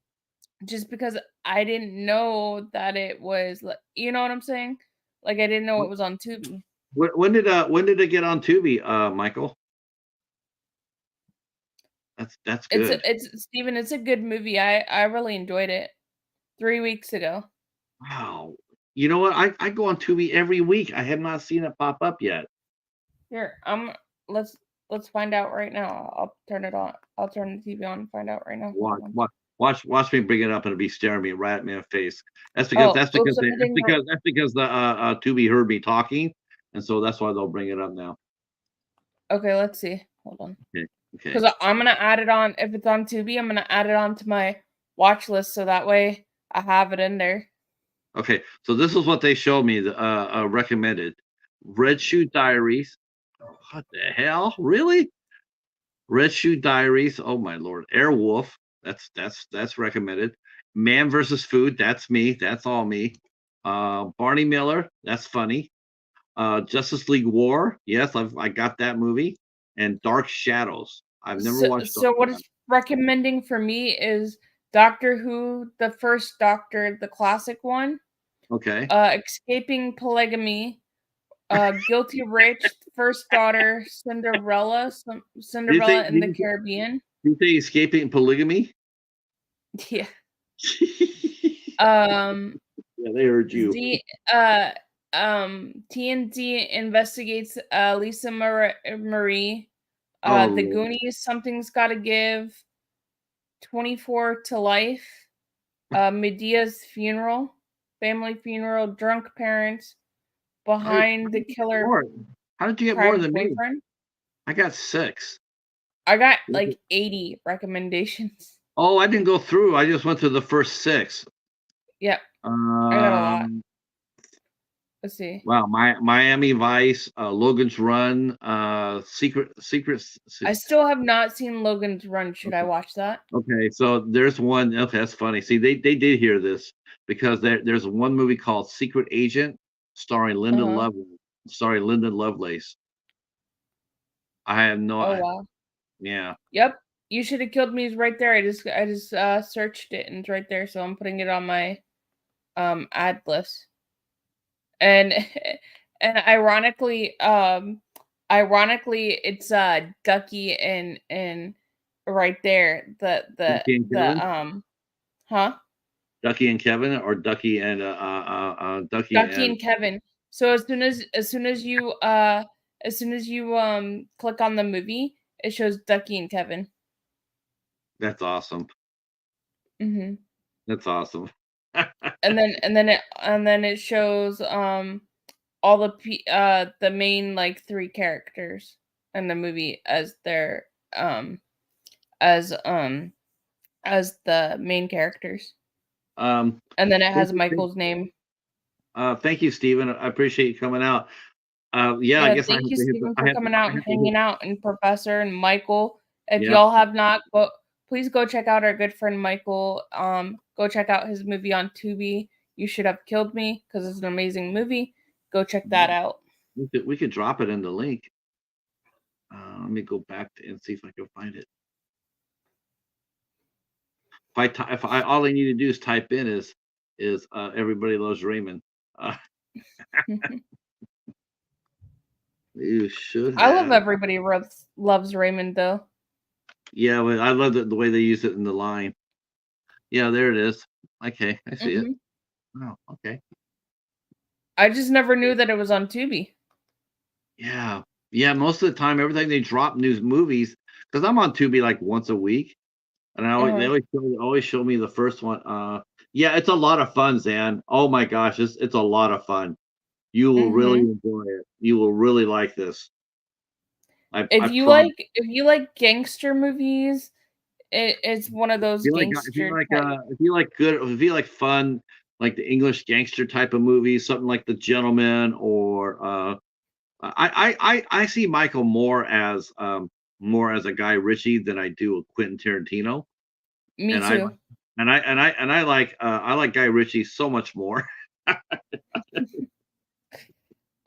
just because I didn't know that it was you know what I'm saying? Like, I didn't know it was on Tubi. when did it get on Tubi, Michael? That's good. Steven, it's a good movie. I really enjoyed it 3 weeks ago. Wow. You know what? I go on Tubi every week. I have not seen it pop up yet. Here, let's let's find out right now. I'll turn it on. I'll turn the TV on and find out right now. Watch, Hold on. watch, watch me bring it up, and it'll be staring me right at me in the face. That's because Oh, that's because oops, I'm they, that's hitting the because that's because the Tubi heard me talking, and so that's why they'll bring it up now. Okay, let's see. Hold on. Okay, okay, 'Cause I'm gonna add it on if it's on Tubi, I'm gonna add it on to my watch list so that way I have it in there. okay. So this is what they showed me. The recommended Red Shoe Diaries. What the hell? Really? Red Shoe Diaries. Oh my lord. Airwolf. That's recommended. Man versus Food. That's me. That's all me. Barney Miller. That's funny. Justice League War. Yes, I got that movie. And Dark Shadows. I've never watched So what that. it's recommending for me is Doctor Who, the first Doctor, the classic one, Okay. Escaping Polygamy, Guilty Rich, First Daughter, Did you say Cinderella in did the you say, Caribbean. did you say Escaping Polygamy? Yeah. Yeah, Um, they heard you. Z TNT investigates Lisa Marie. Oh The Lord. Goonies, Something's Gotta Give, 24 to Life, Medea's Funeral, Family Funeral, Drunk Parents, How Behind the did you get Killer more? How did you get more Private than me? Boyfriend. I got 6. I got like 80 recommendations. Oh, I didn't go through. I just went through the first 6. Yep, I got a lot. Um, Let's see. wow, Miami Vice, Logan's Run, I still have not seen Logan's Run. Should I okay, watch that? okay, so there's one. Okay, that's funny. See, they did hear this because there's one movie called Secret Agent starring Uh-huh. Linda Lovelace. I have no, Oh wow. yeah. Yep. You Should Have Killed Me is right there. I just searched it and it's right there, so I'm putting it on my ad list. And and ironically it's Ducky and right there. Ducky and Kevin, Huh? Ducky and Kevin, or Ducky Ducky and and Kevin. So as soon as you click on the movie, it shows Ducky and Kevin. that's awesome. Mhm. That's awesome. And then it shows all the main like 3 characters in the movie as their as as the main characters. Um, And then it thank has you, Michael's name. thank you, Stephen. I appreciate you coming out. Yeah, I Yeah, guess I thank have you, to hit the, Stephen, for coming out I and have to hit, hanging out, and Professor and Michael. If yeah. y'all have not, please go check out our good friend Michael. Go check out his movie on Tubi. You Should Have Killed Me because it's an amazing movie. Go check that out. We could drop it in the link. Let me go back and see if I can find it. If I all I need to do is type in is Everybody Loves Raymond. Uh, you should I love have. Everybody Loves Raymond though. Yeah, well, I love the way they use it in the line. Yeah, there it is. Okay, I see it. Mhm. Oh, okay. I just never knew that it was on Tubi. Yeah. Yeah, most of the time, everything they drop news movies, because 'cause I'm on Tubi, like, once a week, and they Uh-huh. always show me the first one, yeah, it's a lot of fun, Zan. Oh my gosh, it's a lot of fun. You will really Mhm. enjoy it. You will really like this. I If you promise. like gangster movies, it's one of those gangster type. If you like fun, like the English gangster type of movies, something like The Gentleman or, I see Michael more as a Guy Ritchie than I do a Quentin Tarantino, Me and I too. I like Guy Ritchie so much more.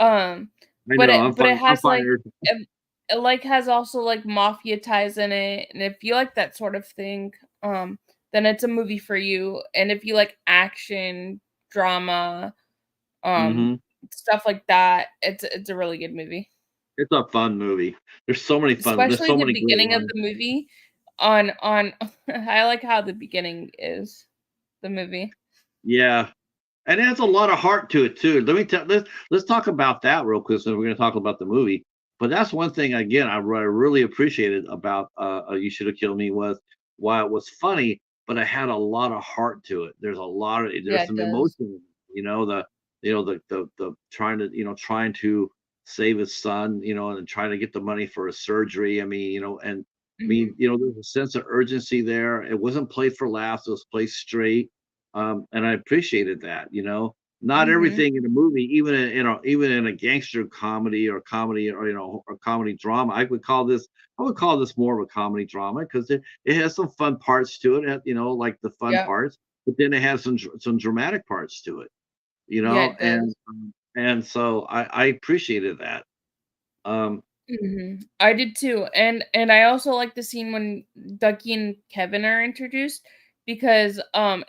Um, I know, but it I'm has, like fired. it, like, has also, like, mafia ties in it, and if you like that sort of thing, then it's a movie for you, and if you like action, drama, um, Mhm. stuff like that, it's a really good movie. It's a fun movie. There's Especially so the many great beginning of lines. the movie on I like how the beginning is, the movie. Yeah. And it has a lot of heart to it too. Let's talk about that real quick, so we're gonna talk about the movie. But that's one thing again I really appreciated about You Should Have Killed Me was while it was funny, but it had a lot of heart to it. Yeah, There's it some does. emotion, the trying to trying to save his son, and trying to get the money for his surgery. Mhm, There's a sense of urgency there. It wasn't played for laughs, it was played straight, and I appreciated that. Not mhm. everything in a movie, even in a gangster comedy or comedy or comedy drama, I would call this more of a comedy drama because it has some fun parts to it, like the fun Yep. parts, but then it has some dramatic parts to it, Yeah, it does. and so I appreciated that. Um, Mhm. I did too, and I also like the scene when Ducky and Kevin are introduced because,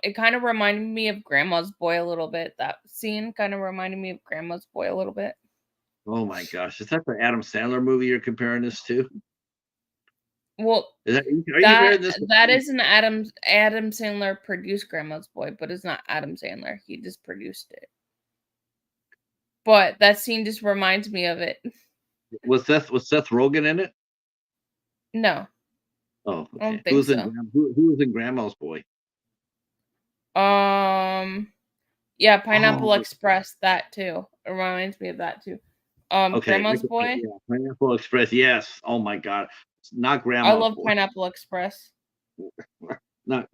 it kind of reminded me of Grandma's Boy a little bit. That scene kind of reminded me of Grandma's Boy a little bit. oh my gosh, is that the Adam Sandler movie you're comparing this to? Well, Are you that comparing this? that is an Adam Sandler produced Grandma's Boy, but it's not Adam Sandler. He just produced it. But that scene just reminds me of it. Was Seth Rogen in it? No, Oh, I don't okay. think so. Who was in Grandma's Boy? Um, yeah, Pineapple Oh, Express, that too. It reminds me of that too. okay. Grandma's Boy. Yeah, Pineapple Express. Yes. Oh my God. It's not I Grandma's love Boy. Pineapple Express. Not.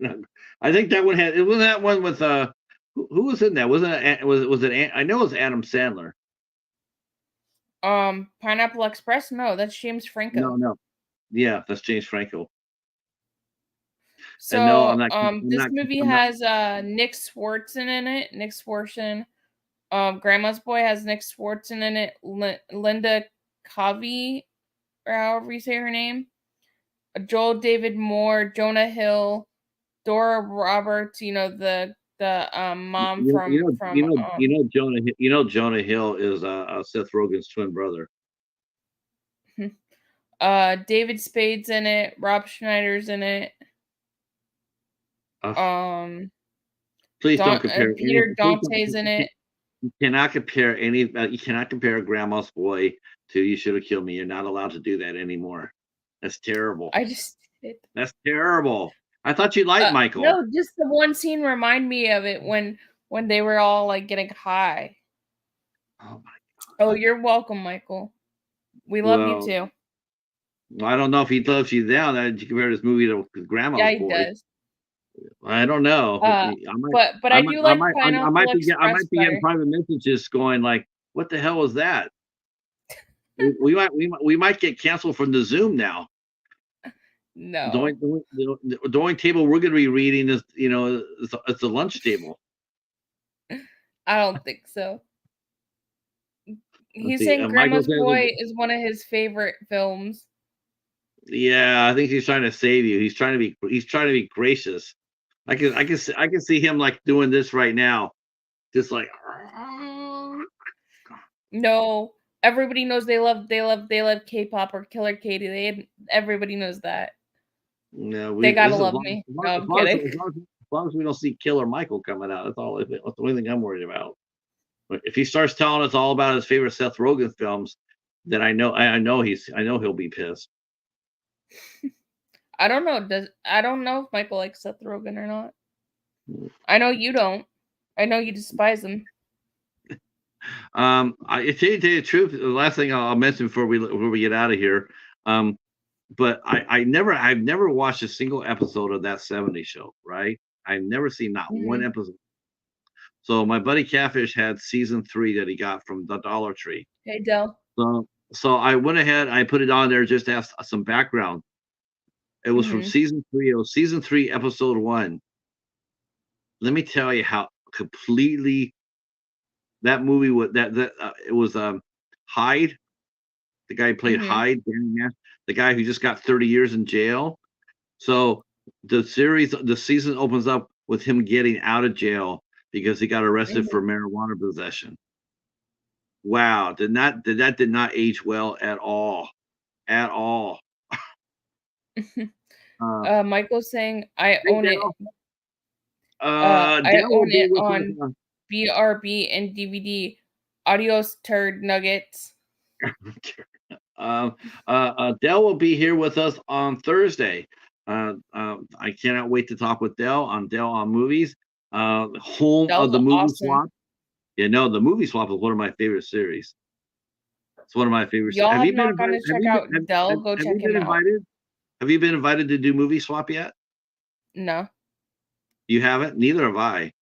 I think that one had. It was that one with who was in that? Wasn't it? Was it? I know it was Adam Sandler. Pineapple Express? No, that's James No, Franco. no. Yeah, that's James Franco. And no, So, this movie I'm not. has Nick Swartzen in it. Nick Swartzen. Grandma's Boy has Nick Swartzen in it. Linda Covey, or however you say her name. Joel David Moore, Jonah Hill, Dora Roberts. The mom Jonah Hill is Seth Rogen's twin brother. David Spade's in it. Rob Schneider's in it. Uh, Um, please don't compare any. Peter Dante's in it. You cannot compare Grandma's Boy to You Should Have Killed Me. You're not allowed to do that anymore. That's terrible. I just it, That's terrible. I thought you liked Michael. no, just the one scene remind me of it when they were all like getting high. Oh my. Oh, you're welcome, Michael. We love you Well, too. I don't know if he loves you now that you compare this movie to Yeah, Grandma's he Boy. does. I don't know. Uh, but I do like I Pineapple might be I Express might be getting better. private messages going like, "What the hell was that?" We might get canceled from the Zoom now. No, The only table we're going to be reading is it's a lunch table. I don't think so. Let's He's see. saying Michael Grandma's says, Boy is one of his favorite films. "Yeah, I think he's trying to save you. He's trying to be gracious. I can see him like doing this right now, just like." No, everybody knows they love K-pop or Killer Katie. Everybody knows that. No, They we gotta this is love me. No, I'm kidding. as long as we don't see Killer Michael coming out. That's the only thing I'm worried about. But if he starts telling us all about his favorite Seth Rogen films, then I know he'll be pissed. I don't know. I don't know if Michael likes Seth Rogen or not. I know you don't. I know you despise him. I tell you the truth. The last thing I'll mention before we get out of here, but I've never watched a single episode of that '70s show. Right? I've never seen not one Mhm. episode. So my buddy Catfish had season 3 that he got from the Dollar Tree. Hey, Del. So I went ahead, I put it on there just to have some background. It was from Mhm. season 3. It was season 3, episode 1. Let me tell you how completely that movie was. It was Hyde, the guy who played Mhm. Hyde, the guy who just got 30 years in jail. So the season opens up with him getting out of jail because he got arrested for Mhm. marijuana possession. Wow, did not age well at all, at all. Uh, Michael's saying I hey own it. Dale, Dale will Own be it with us. on BRB and DVD. Adios, turd nuggets. Dell will be here with us on Thursday. I cannot wait to talk with Dell on movies. Home of Del's the movie awesome. swap. You know, the movie swap is one of my favorite series. It's one of my favorites. Y'all Have have you been not gone invited? to check out Del. Go Have you check been him out. invited? Have you been invited to do movie swap yet? No. You haven't. Neither have I.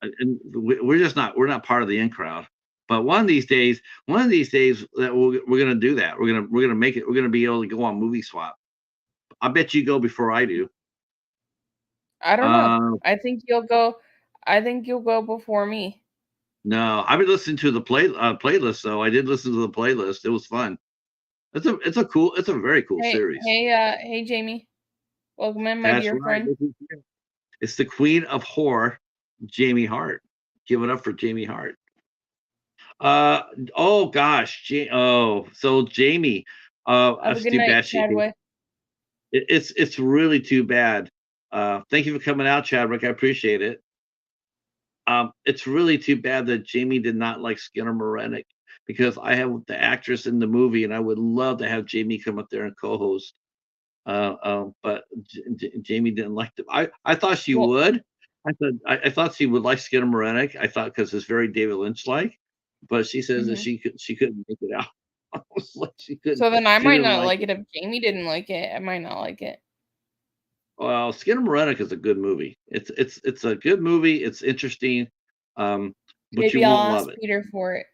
And we're just not. We're not part of the in crowd. But one of these days that we're gonna do that. We're gonna make it. We're gonna be able to go on movie swap. I bet you go before I do. I don't know. Uh, I think you'll go before me. no, I've been listening to the playlist though. I did listen to the playlist. It was fun. It's a very cool series. Hey, Jamie. Welcome in, my That's dear right. friend. It's the Queen of Horror, Jamie Hart. Give it up for Jamie Hart. Uh oh gosh, so Jamie, Have a that's good too night, bad. Chadwick. It's really too bad. Thank you for coming out, Chadwick. I appreciate it. It's really too bad that Jamie did not like Skinner Morenik because I have the actress in the movie, and I would love to have Jamie come up there and co-host. But Jamie didn't like them. I thought she Well, would. I thought she would like Skinner Morenik. I thought because it's very David Lynch like, but she says that mhm. she couldn't make it out. I was like So then I she might didn't not like like it. it if Jamie didn't like it. I might not like it. Well, Skinner Morenik is a good movie. It's a good movie. It's interesting, but you Maybe won't I'll love ask it. Peter for it.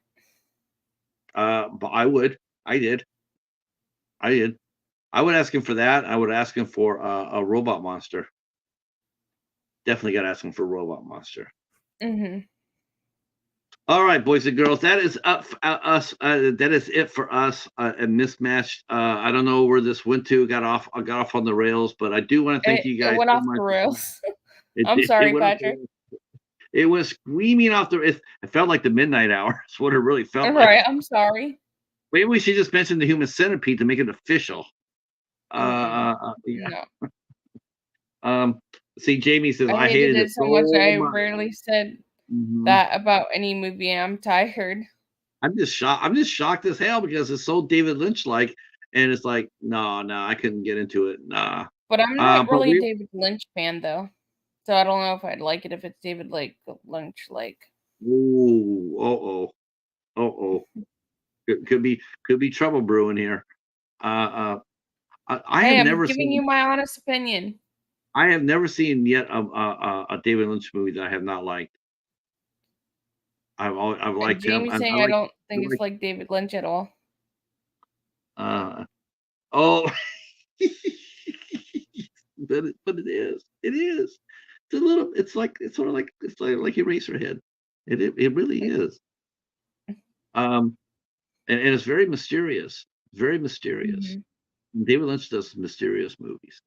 But I would. I did. I did. I would ask him for that. I would ask him for a robot monster. Definitely got to ask him for a robot monster. Mhm. All right, boys and girls, that is up us. That is it for us. A mismatched. I don't know where this went to. I got off on the rails, but I do want to thank you It guys went so off the much. rails. It I'm did. It sorry, went off the Patrick. rails. It was screaming off the. It felt like the midnight hour. That's what it really felt like. Right, I'm sorry. Maybe we should just mention the human centipede to make it official. Mm-mm. Yeah. No. Um. See, Jamie says I I hated hated it it so much. so I much. rarely said Mhm. that about any movie. I'm tired. I'm just shocked. I'm just shocked as hell because it's so David Lynch like, and it's like, no, no, I couldn't get into it. Nah. But I'm not But really a we, David Lynch fan though. So I don't know if I'd like it if it's David like Lynch like. ooh, oh, could be trouble brewing here. Uh, I have Hey, I'm never giving you seen, my honest opinion. I have never seen yet a David Lynch movie that I have not liked. I've And liked him. Jamie's saying I don't think it's like David Lynch at all. uh, oh, but it is. It is. It's a little. It's sort of like like Eraserhead. It really is. Um, and it's very mysterious. Very mysterious. Mhm. David Lynch does mysterious movies,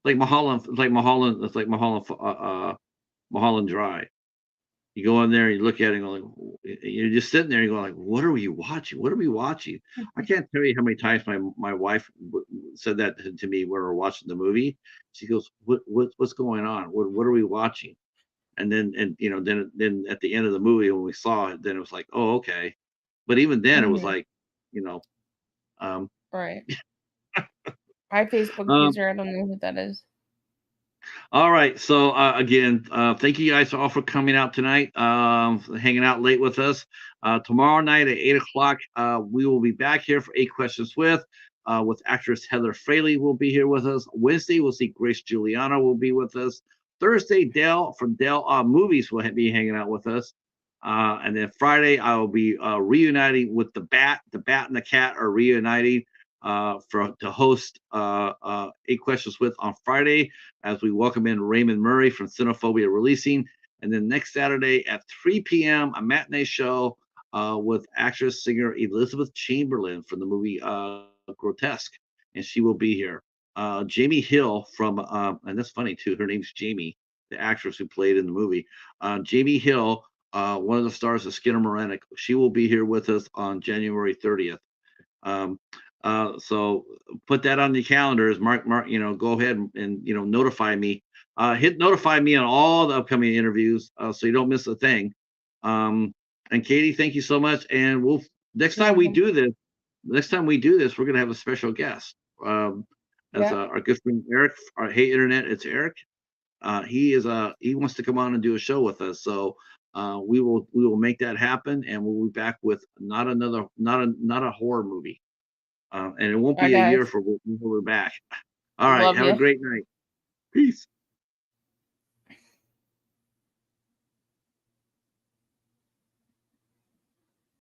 like Mulholland. It's like Mulholland. It's like Mulholland Drive. You go in there and you look at it and go like, you're just sitting there and you go like, what are we watching? What are we watching? I can't tell you how many times my wife said that to me when we were watching the movie. She goes, what's going on? What are we watching? and then then at the end of the movie when we saw it, then it was like, oh, okay. But even then, it was Mhm. like, you know, um, Right. Hi, Facebook um, user. I don't know who that is. all right. So again, thank you guys all for coming out tonight, hanging out late with us. Tomorrow night at 8 o'clock, we will be back here for Eight Questions with actress Heather Fraley will be here with us. Wednesday, we'll see Grace Juliana will be with us. Thursday, Dell from Dell Movies will be hanging out with us. And then Friday, I will be reuniting with the Bat. The Bat and the Cat are reuniting to host Eight Questions with on Friday as we welcome in Raymond Murray from Cinephobia Releasing. And then next Saturday at 3 p.m., a matinee show with actress singer Elizabeth Chamberlain from the movie Grotesque, and she will be here. Jamie Hill from, and that's funny too, her name's Jamie, the actress who played in the movie. Jamie Hill, one of the stars of Skinner Moranek, she will be here with us on January 30th. Um, so put that on the calendars. Mark, go ahead and notify me. Hit notify me on all the upcoming interviews so you don't miss a thing. And Katie, thank you so much. And we'll next You're time we welcome. do this, we're gonna have a special guest. As Yeah, our good friend Eric, our Hey Internet, it's Eric. He wants to come on and do a show with us. So we will make that happen, and we'll be back with not a horror movie. And it won't bye, be a year guys. before we're back. All right. Love Have a you. great night. Peace.